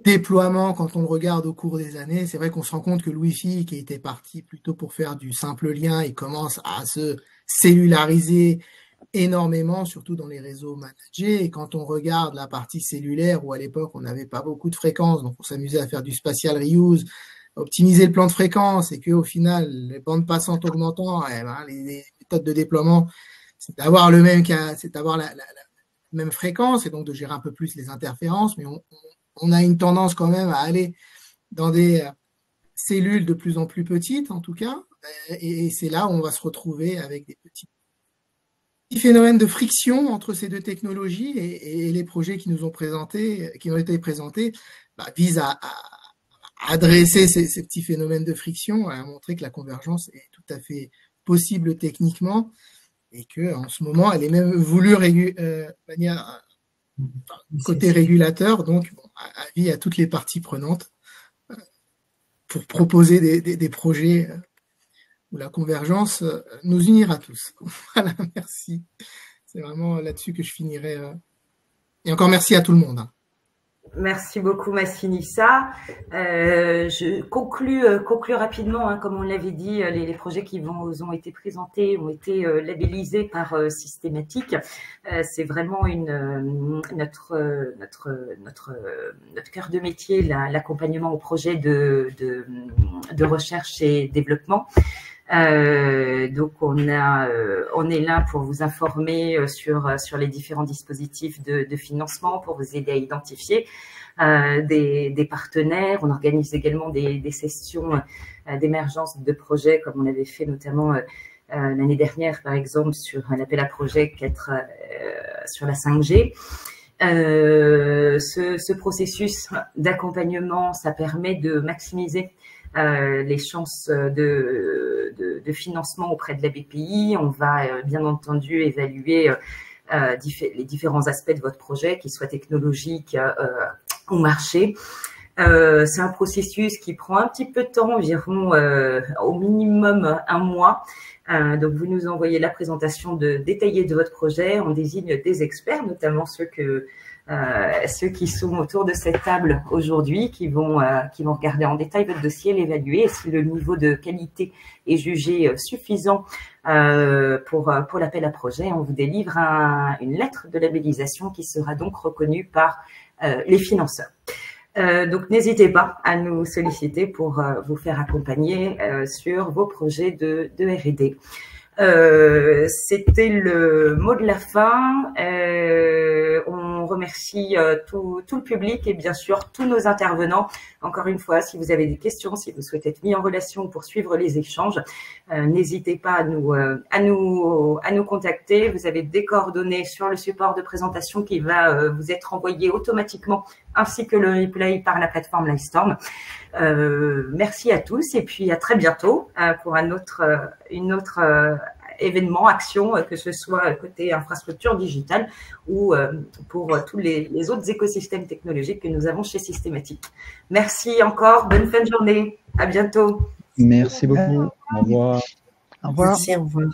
déploiement, quand on le regarde au cours des années, c'est vrai qu'on se rend compte que le Wi-Fi, qui était parti plutôt pour faire du simple lien, il commence à se cellulariser énormément, surtout dans les réseaux managés. Et quand on regarde la partie cellulaire, où à l'époque, on n'avait pas beaucoup de fréquences, donc on s'amusait à faire du spatial reuse, optimiser le plan de fréquence, et qu'au final, les bandes passantes augmentant, les méthodes de déploiement, c'est d'avoir la même fréquence, et donc de gérer un peu plus les interférences, mais on a une tendance quand même à aller dans des cellules de plus en plus petites, en tout cas, et c'est là où on va se retrouver avec des petits phénomènes de friction entre ces deux technologies, et les projets qui ont été présentés, visent à adresser ces petits phénomènes de friction, à montrer que la convergence est tout à fait possible techniquement, et qu'en ce moment, elle est même voulue côté régulateur, donc avis à toutes les parties prenantes pour proposer des projets où la convergence nous unira tous. Voilà, merci. C'est vraiment là-dessus que je finirai. Et encore merci à tout le monde. Merci beaucoup, Massinissa. Je conclus rapidement, comme on l'avait dit, les projets qui ont été présentés ont été labellisés par Systématique. C'est vraiment notre cœur de métier, l'accompagnement au projet de recherche et développement. Donc on est là pour vous informer sur les différents dispositifs de financement, pour vous aider à identifier des partenaires. On organise également des sessions d'émergence de projets, comme on avait fait notamment l'année dernière, par exemple, sur l'appel à projet 4 sur la 5G. Ce processus d'accompagnement, ça permet de maximiser les chances de financement auprès de la BPI. On va bien entendu évaluer les différents aspects de votre projet, qu'ils soient technologiques ou marché. C'est un processus qui prend un petit peu de temps, environ au minimum 1 mois. Donc, vous nous envoyez la présentation détaillée de votre projet. On désigne des experts, notamment ceux qui sont autour de cette table aujourd'hui, qui vont regarder en détail votre dossier, l'évaluer, et si le niveau de qualité est jugé suffisant pour l'appel à projet, on vous délivre une lettre de labellisation qui sera donc reconnue par les financeurs. Donc, n'hésitez pas à nous solliciter pour vous faire accompagner sur vos projets de R&D. C'était le mot de la fin. On remercie tout le public et bien sûr tous nos intervenants. Encore une fois, si vous avez des questions, si vous souhaitez être mis en relation pour suivre les échanges, n'hésitez pas à nous contacter. Vous avez des coordonnées sur le support de présentation qui va vous être envoyé automatiquement, ainsi que le replay par la plateforme Livestorm. Merci à tous et puis à très bientôt pour une autre événement, action, que ce soit côté infrastructure digitale ou pour tous les autres écosystèmes technologiques que nous avons chez Systématique. Merci encore, bonne fin de journée, à bientôt. Merci beaucoup, au revoir. Au revoir. Merci, au revoir.